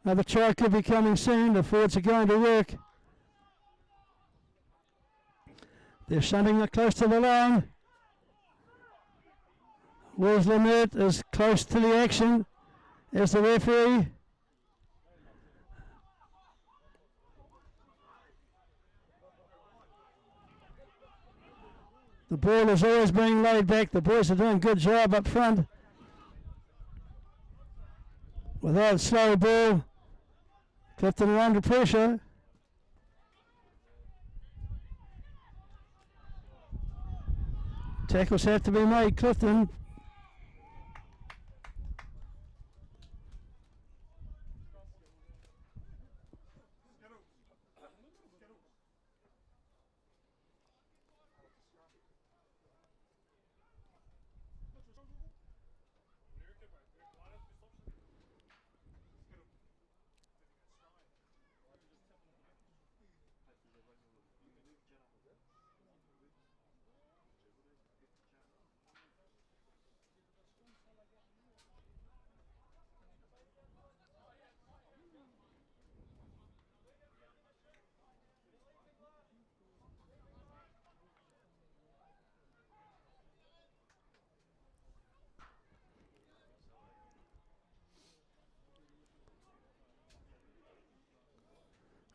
C: Another try could be coming soon. The forwards are going to work. They're shunting it close to the line. Where's Lamert is close to the action as the referee. The ball is always being laid back. The boys are doing a good job up front. Without a slow ball, Clifton are under pressure. Tackles have to be made, Clifton.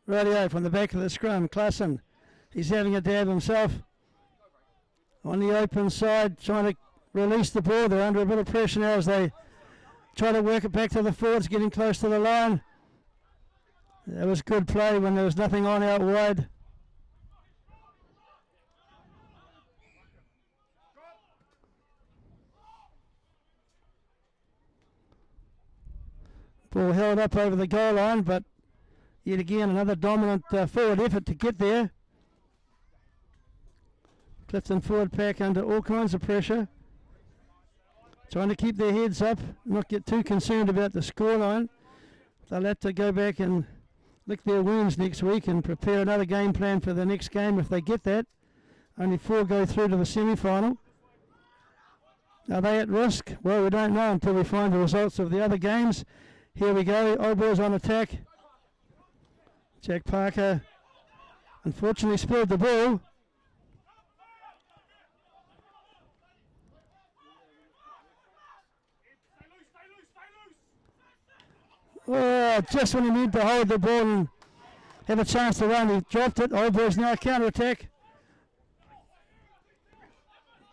C: Radio from the back of the scrum. Clifton, he's having a dab himself. On the open side, trying to release the ball. They're under a bit of pressure now as they try to work it back to the forwards, getting close to the line. That was good play when there was nothing on out wide. Ball held up over the goal line, but yet again another dominant forward effort to get there. Clifton forward pack under all kinds of pressure, trying to keep their heads up, not get too concerned about the scoreline. They'll have to go back and lick their wounds next week and prepare another game plan for the next game if they get that. Only 4 go through to the semi-final. Are they at risk? Well, we don't know until we find the results of the other games. Here we go, Old Boys on attack. Jack Parker unfortunately spilled the ball. Oh, just when he needed to hold the ball and have a chance to run, he dropped it. Old Boys now counter attack.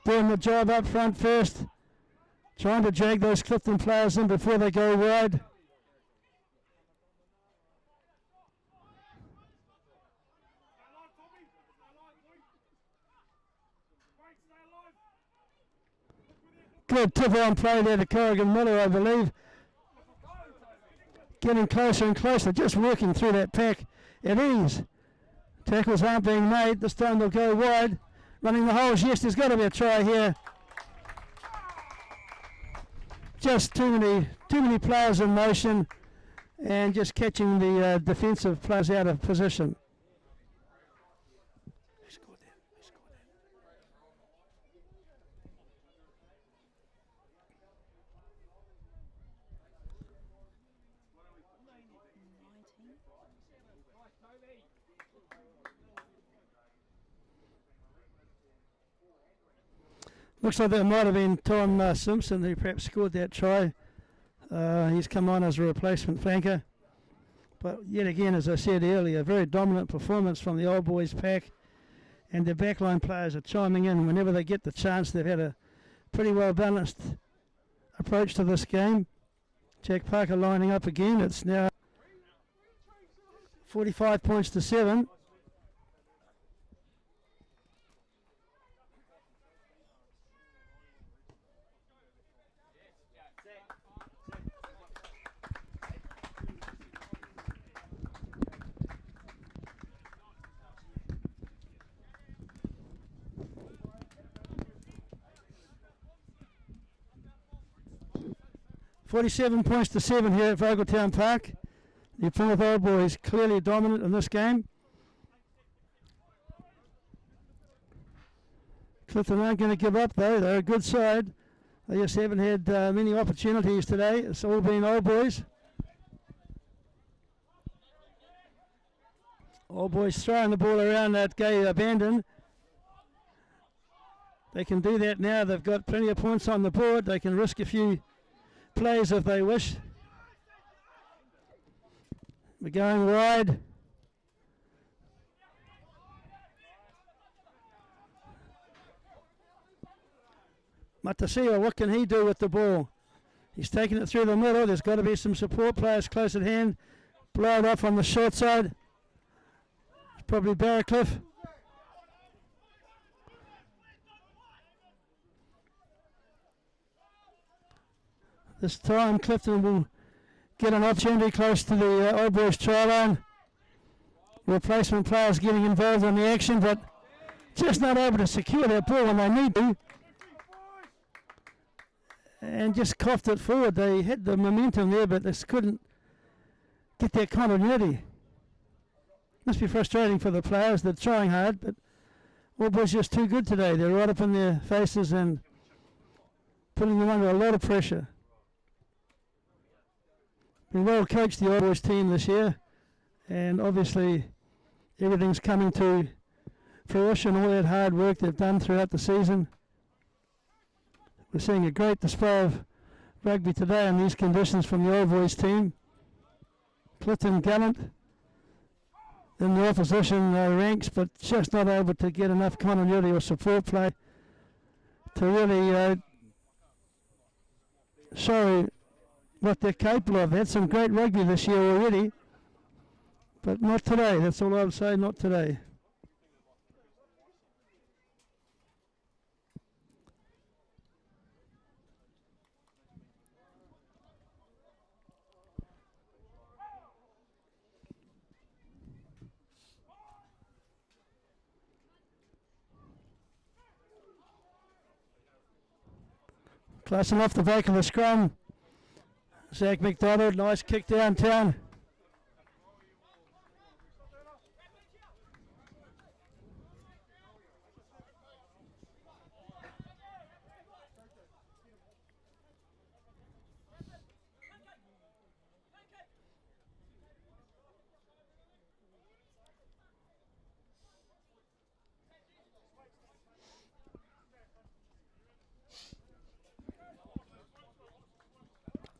C: Doing the job up front first. Trying to drag those Clifton players in before they go wide. Good tip-on play there to Corrigan Miller, I believe. Getting closer and closer, just working through that pack at ease. Tackles aren't being made. This time they'll go wide. Running the holes, yes, there's got to be a try here. Just too many players in motion and just catching the defensive players out of position. Looks like that might have been Tom Simpson who perhaps scored that try. He's come on as a replacement flanker. But yet again, as I said earlier, very dominant performance from the Old Boys pack. And their backline players are chiming in whenever they get the chance. They've had a pretty well balanced approach to this game. Jack Parker lining up again. It's now 45 points to 7. $47 points to 7 here at Vogeltown Park. The Plymouth Old Boys clearly dominant in this game. Clifton aren't going to give up though. They're a good side. They just haven't had many opportunities today. It's all been Old Boys. Old Boys throwing the ball around that gay abandon. They can do that now. They've got plenty of points on the board. They can risk a few plays if they wish. We're going wide. Matasio, what can he do with the ball? He's taking it through the middle. There's got to be some support players close at hand. Blow it off on the short side. It's probably Barracliff. This time Clifton will get an opportunity close to the Old Boys try line. Replacement players getting involved in the action, but just not able to secure their ball when they need to. And just coughed it forward. They had the momentum there, but they couldn't get that continuity. Must be frustrating for the players. They're trying hard, but Old Boys just too good today. They're right up in their faces and putting them under a lot of pressure. Been well coached, the Old Boys team this year, and obviously everything's coming to fruition, all that hard work they've done throughout the season. We're seeing a great display of rugby today in these conditions from the Old Boys team. Clifton gallant, in the opposition ranks, but just not able to get enough continuity or support play to really show what they're capable of. They had some great rugby this year already, but not today. That's all I would say, not today. Close enough the back of the scrum. Zach McDonald, nice kick downtown.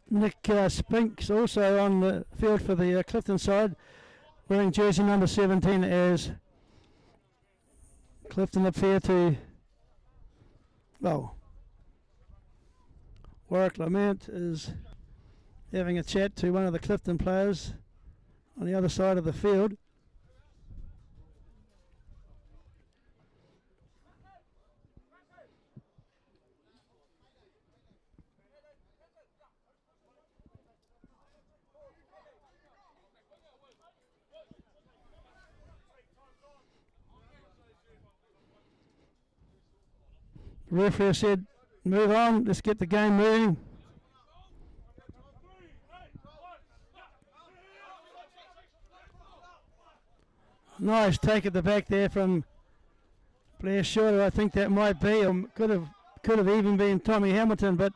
C: Nick Spinks also on the field for the Clifton side, wearing jersey number 17 as Clifton appear to, well, Warwick Lamont is having a chat to one of the Clifton players on the other side of the field. The referee said, move on, let's get the game moving. Nice take at the back there from Blair Shorter. I think that might be, or could have even been Tommy Hamilton, but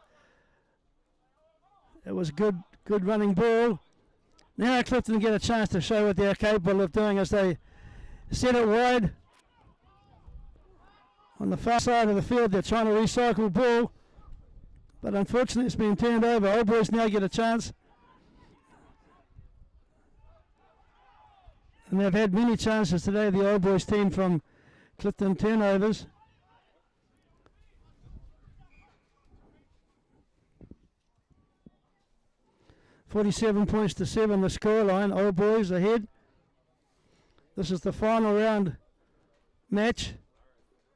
C: it was good running ball. Now Clifton get a chance to show what they're capable of doing as they set it wide. On the far side of the field, they're trying to recycle ball, but unfortunately it's been turned over. Old Boys now get a chance. And they've had many chances today, the Old Boys team, from Clifton turnovers. $47 points to 7 the scoreline. Old Boys ahead. This is the final round match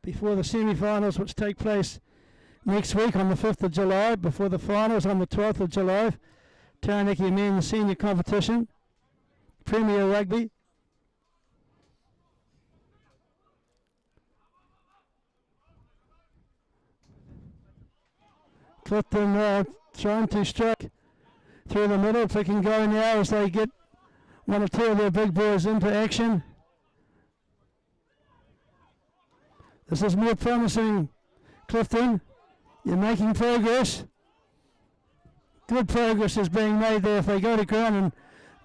C: before the semi-finals, which take place next week on the 5th of July, before the finals on the 12th of July. Taranaki Men's Senior Competition, Premier Rugby. Clifton trying to strike through the middle, pick and go now as they get one or two of their big boys into action. This is more promising, Clifton. You're making progress. Good progress is being made there. If they go to ground and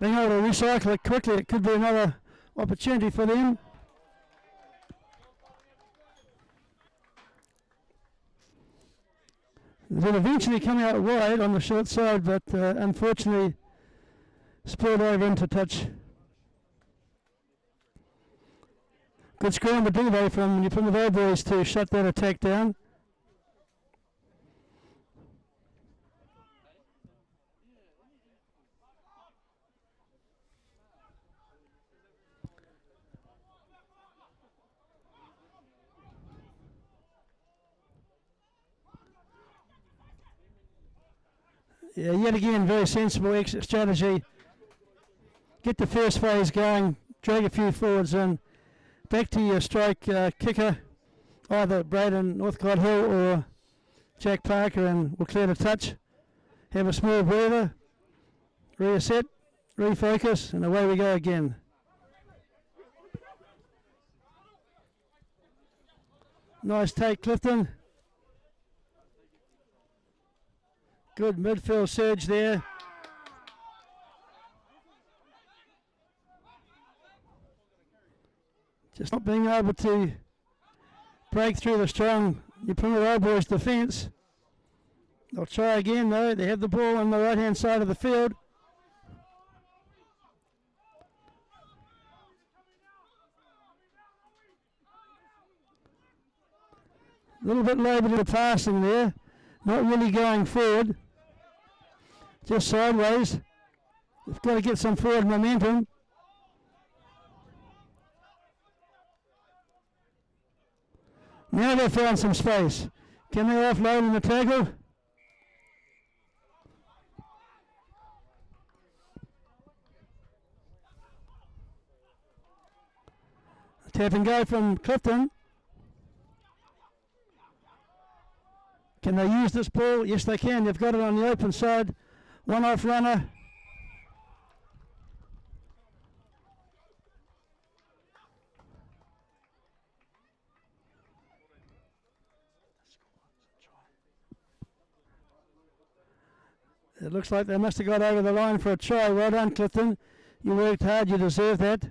C: being able to recycle it quickly, it could be another opportunity for them. They'll eventually come out wide on the short side, but unfortunately spilled over into touch. Good scramble do though from the Old Boys to shut that attack down. Yeah, yet again, very sensible exit strategy. Get the first phase going, drag a few forwards in. Back to your strike kicker, either Braden Northcott Hill or Jack Parker, and we'll clear the touch. Have a small breather, reset, refocus, and away we go again. Nice take, Clifton. Good midfield surge there. Just not being able to break through the strong Yeppoonga Old Boys defence. They'll try again though. They have the ball on the right hand side of the field. A little bit laboured in the passing there. Not really going forward. Just sideways. They've got to get some forward momentum. Now they've found some space. Can they offload in the tackle? Tap and go from Clifton. Can they use this ball? Yes, they can. They've got it on the open side. One off runner. It looks like they must have got over the line for a try. Well done, Clifton. You worked hard. You deserve that. A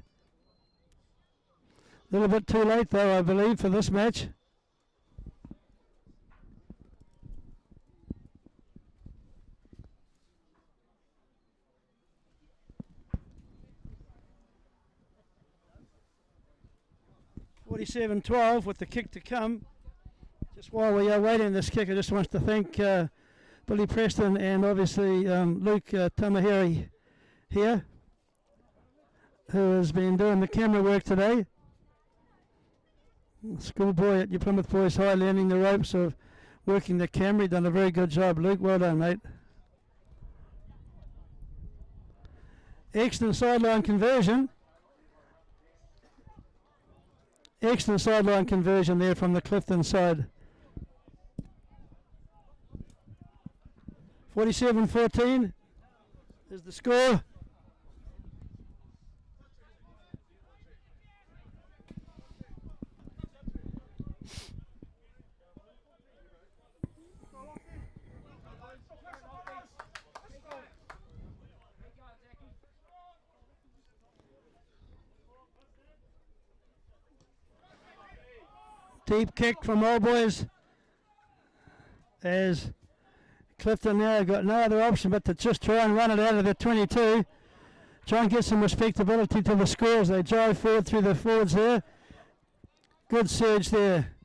C: little bit too late, though, I believe, for this match. (47-12) with the kick to come. Just while we are waiting this kick, I just want to thank Billy Preston and obviously Luke Tamahiri here, who has been doing the camera work today. Schoolboy at your Plymouth Boys High, learning the ropes of working the camera. Done a very good job, Luke. Well done, mate. Excellent sideline conversion. Excellent sideline conversion there from the Clifton side. 47-14 is the score. Deep kick from Old Boys as Clifton now got no other option but to just try and run it out of the 22. Try and get some respectability to the scores. They drive forward through the forwards there. Good surge there.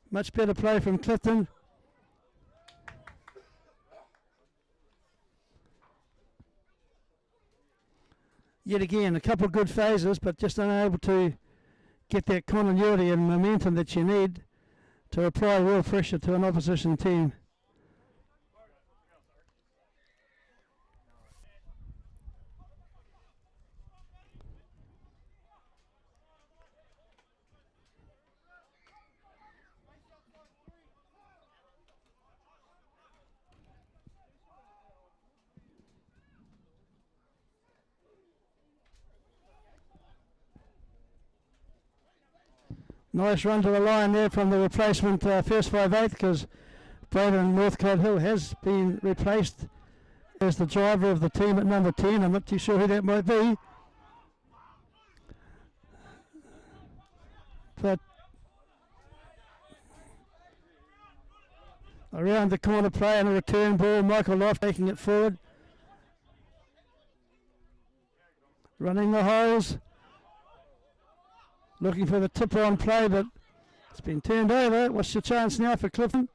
C: Much better play from Clifton. Yet again, a couple of good phases, but just unable to get that continuity and momentum that you need to apply real pressure to an opposition team. Nice run to the line there from the replacement first 5/8, because Braden Northcote Hill has been replaced as the driver of the team at number 10. I'm not too sure who that might be. But around the corner play and a return ball. Michael Loft taking it forward. Running the holes. Looking for the tip-on play, but it's been turned over. What's your chance now for Clifton?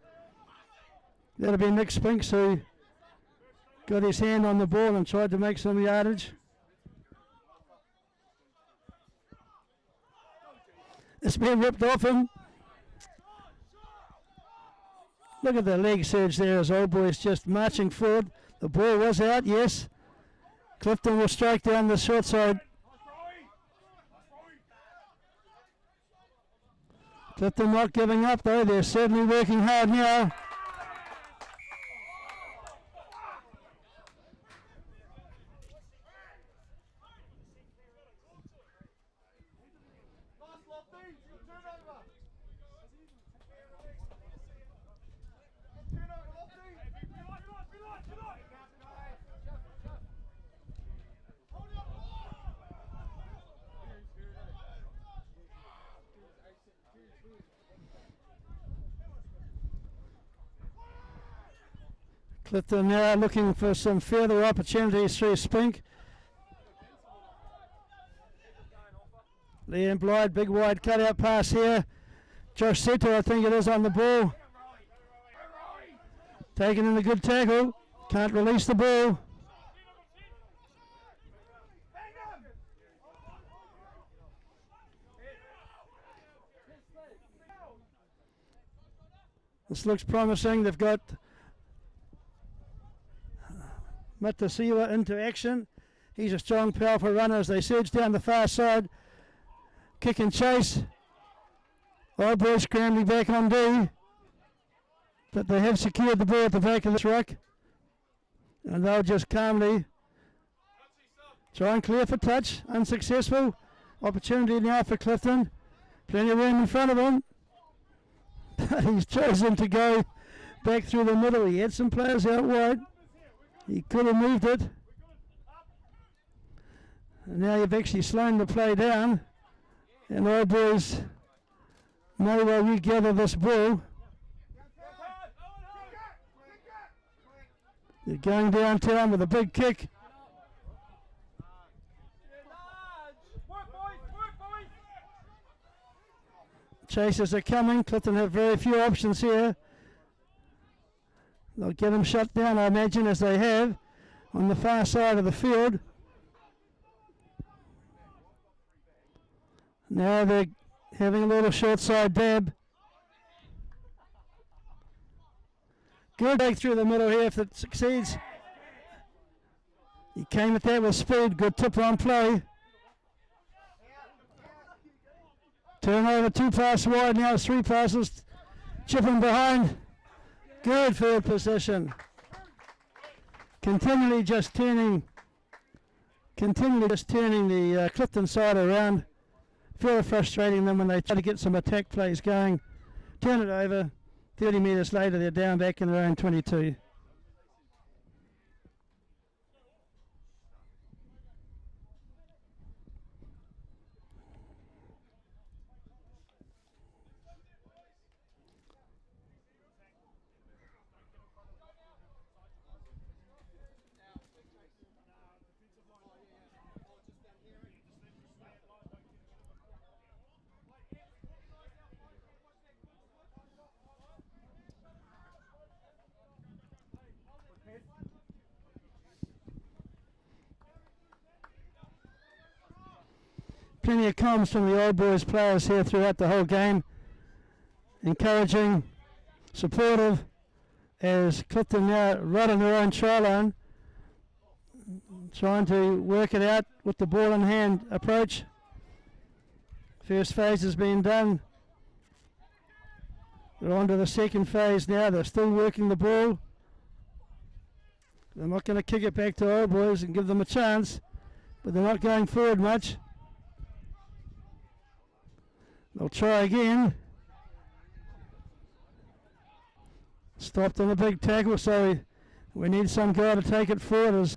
C: That'll be Nick Spinks, who got his hand on the ball and tried to make some yardage. It's been ripped off him. Look at the leg surge there as Old Boys just marching forward. The ball was out, yes. Clifton will strike down the short side. Clifton not giving up though, they're certainly working hard now. Clifton now looking for some further opportunities through Spink. Liam Blyde, big wide cutout pass here. Josh Seto, I think it is, on the ball. Taken in a good tackle. Can't release the ball. This looks promising. They've got Matasiwa into action. He's a strong, powerful runner as they surge down the far side. Kick and chase. Old boys scrambling back on D. But they have secured the ball at the back of this ruck. And they'll just calmly try and clear for touch. Unsuccessful. Opportunity now for Clifton. Plenty of room in front of him. But he's chosen to go back through the middle. He had some players out wide. He could have moved it. And now you've actually slowed the play down. And Old Boys know they'll regather this ball. They're going downtown with a big kick. Chasers are coming. Clifton have very few options here. They'll get them shut down, I imagine, as they have on the far side of the field. Now they're having a little short side dab. Good break through the middle here if it succeeds. He came at that with speed. Good tip on play. Turnover, 2 passes wide, now it's 3 passes. Chipping behind. Good field position. Continually just turning the Clifton side around. Feel frustrating them when they try to get some attack plays going. Turn it over. 30 metres later, they're down back in their own 22. Plenty of comms from the Old Boys players here throughout the whole game. Encouraging, supportive, as Clifton now right on their own try line. Trying to work it out with the ball in hand approach. First phase has been done. They're on to the second phase now. They're still working the ball. They're not going to kick it back to Old Boys and give them a chance, but they're not going forward much. They'll try again. Stopped on a big tackle, so we need some guy to take it forward.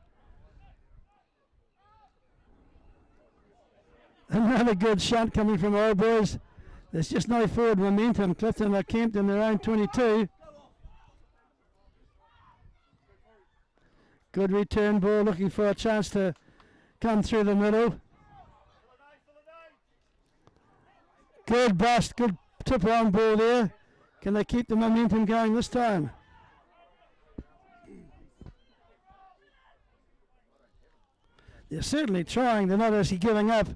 C: Another good shunt coming from Old Boys. There's just no forward momentum. Clifton are camped in their own 22. Good return ball, looking for a chance to come through the middle. Good bust, good tip on ball there. Can they keep the momentum going this time? They're certainly trying. They're not actually giving up.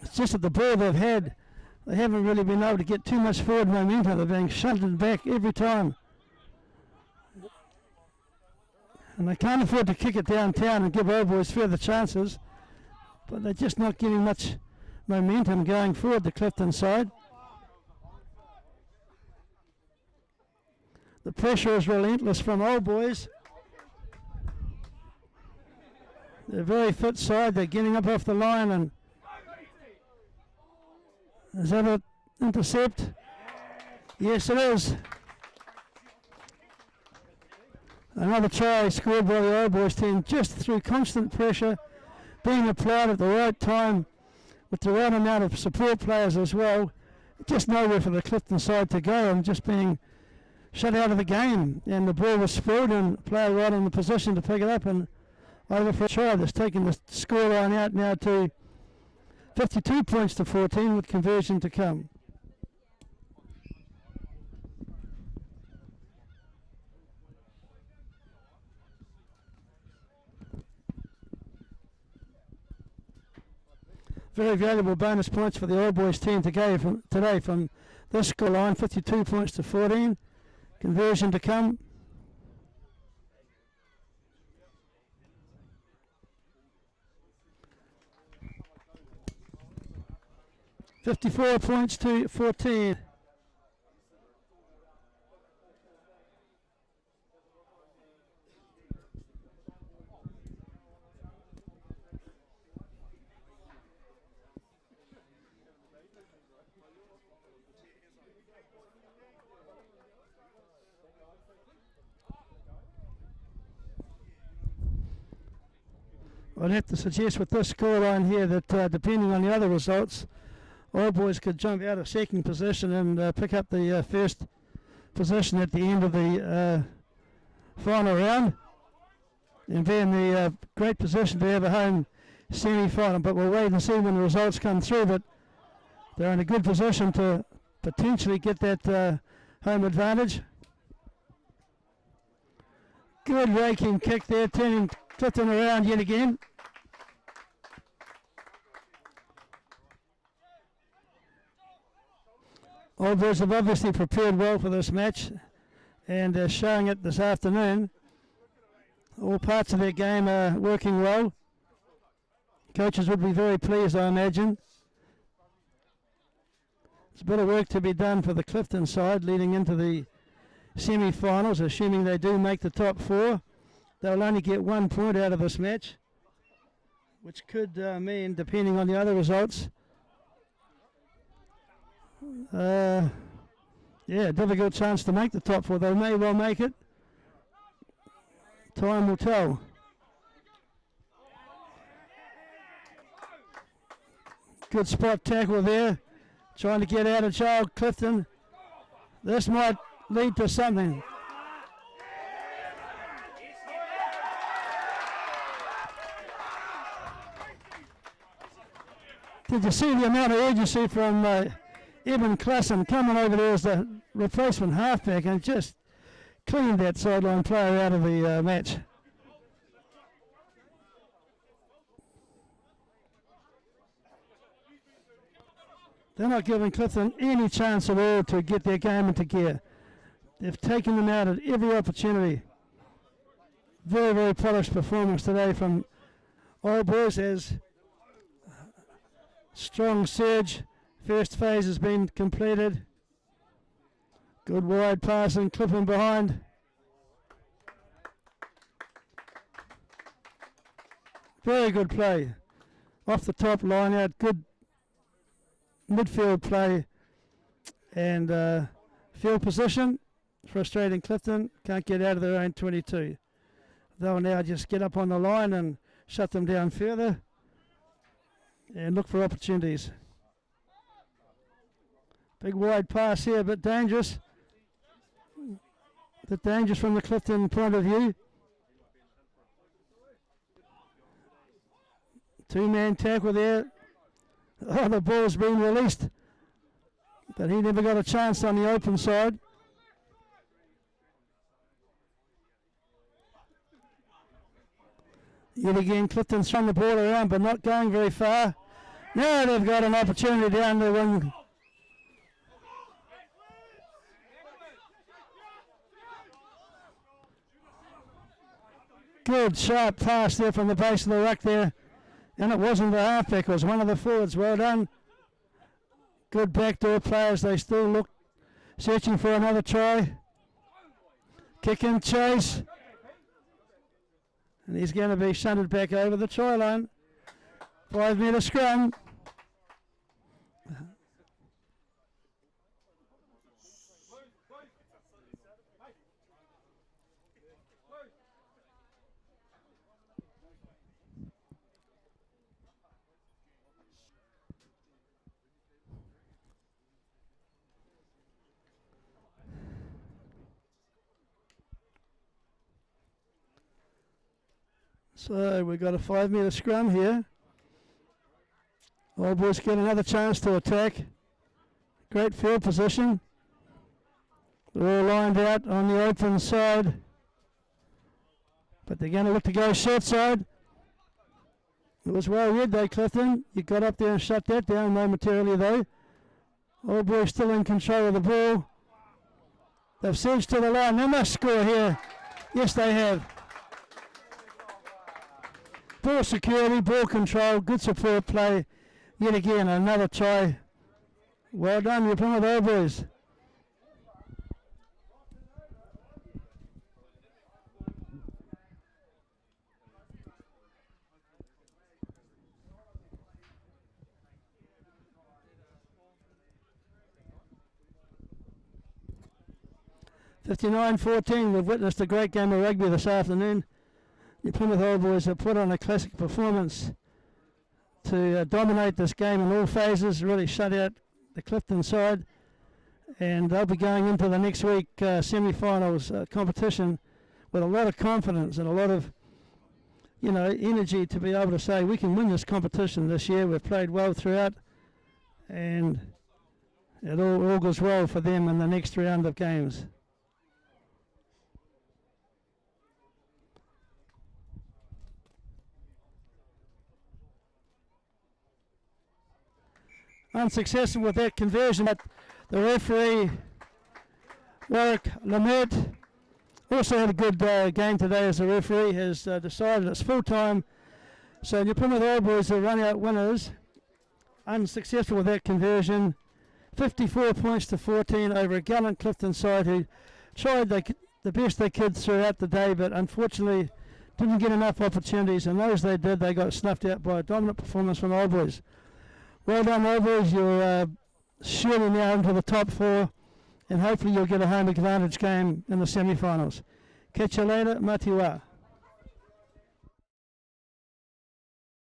C: It's just that the ball they've had, they haven't really been able to get too much forward momentum. They're being shunted back every time. And they can't afford to kick it downtown and give Old Boys further chances. But they're just not getting much momentum going forward, the Clifton side. The pressure is relentless from Old Boys. They're a very fit side. They're getting up off the line, and is that an intercept? Yes, it is. Another try scored by the Old Boys team just through constant pressure being applied at the right time with the right amount of support players as well. Just nowhere for the Clifton side to go and just being shut out of the game. And the ball was spilled and the player right in the position to pick it up and over for a try. That's taken the scoreline out now to 52 points to 14 with conversion to come. very valuable bonus points for the All Boys team today from this scoreline, 52 points to 14. Conversion to come. $54 points to 14. I'd have to suggest with this scoreline here that depending on the other results, All Boys could jump out of second position and pick up the first position at the end of the final round and be in the great position to have a home semi-final. But we'll wait and see when the results come through. But they're in a good position to potentially get that home advantage. Good raking kick there, turning Clifton around yet again. All Boys have obviously prepared well for this match and showing it this afternoon. All parts of their game are working well. Coaches would be very pleased, I imagine. There's a bit of work to be done for the Clifton side leading into the semi-finals, assuming they do make the top four. They'll only get 1 point out of this match, which could mean, depending on the other results, difficult chance to make the top four. They may well make it. Time will tell. Good spot tackle there. Trying to get out of jail, Clifton. This might lead to something. Did you see the amount of urgency from Evan Klassen coming over there as the replacement halfback and just cleaned that sideline player out of the match? They're not giving Clifton any chance at all to get their game into gear. They've taken them out at every opportunity. Very, very polished performance today from All Boys as strong surge. First phase has been completed. Good wide pass and Clifton behind. Very good play. Off the top line out. Good midfield play and field position. Frustrating Clifton. Can't get out of their own 22. They'll now just get up on the line and shut them down further and look for opportunities. Big wide pass here, a bit dangerous. A bit dangerous from the Clifton point of view. Two-man tackle there. Oh, the ball's been released. But he never got a chance on the open side. Yet again, Clifton's thrown the ball around, but not going very far. Now they've got an opportunity down the wing. Good sharp pass there from the base of the ruck there. And it wasn't the halfback, it was one of the forwards. Well done. Good backdoor players. They still look searching for another try. Kick and chase. And he's going to be shunted back over the try line. 5 metre scrum. So we've got a 5 metre scrum here. All Boys get another chance to attack. Great field position. They're all lined out on the open side. But they're going to look to go short side. It was well read though, Clifton. You got up there and shut that down momentarily though. All boys still in control of the ball. They've surged to the line. They must score here. Yes, they have. Ball security, ball control, good support play. Yet again, another try. Well done, you're playing with all boys. (59-14). We've witnessed a great game of rugby this afternoon. The Plymouth Old Boys have put on a classic performance to dominate this game in all phases, really shut out the Clifton side, and they'll be going into the next week semi-finals competition with a lot of confidence and a lot of energy to be able to say we can win this competition this year. We've played well throughout, and it all goes well for them in the next round of games. Unsuccessful with that conversion, but the referee, Warwick Lamert, also had a good game today as the referee has decided it's full time. So the Plymouth Old Boys are run out winners. Unsuccessful with that conversion. 54 points to 14 over a gallant Clifton side who tried the best they could throughout the day, but unfortunately didn't get enough opportunities, and those they did, they got snuffed out by a dominant performance from Old Boys. Well done, Old Boys. You're surely now into the top four, and hopefully you'll get a home advantage game in the semi-finals. Catch you later, Matiwa.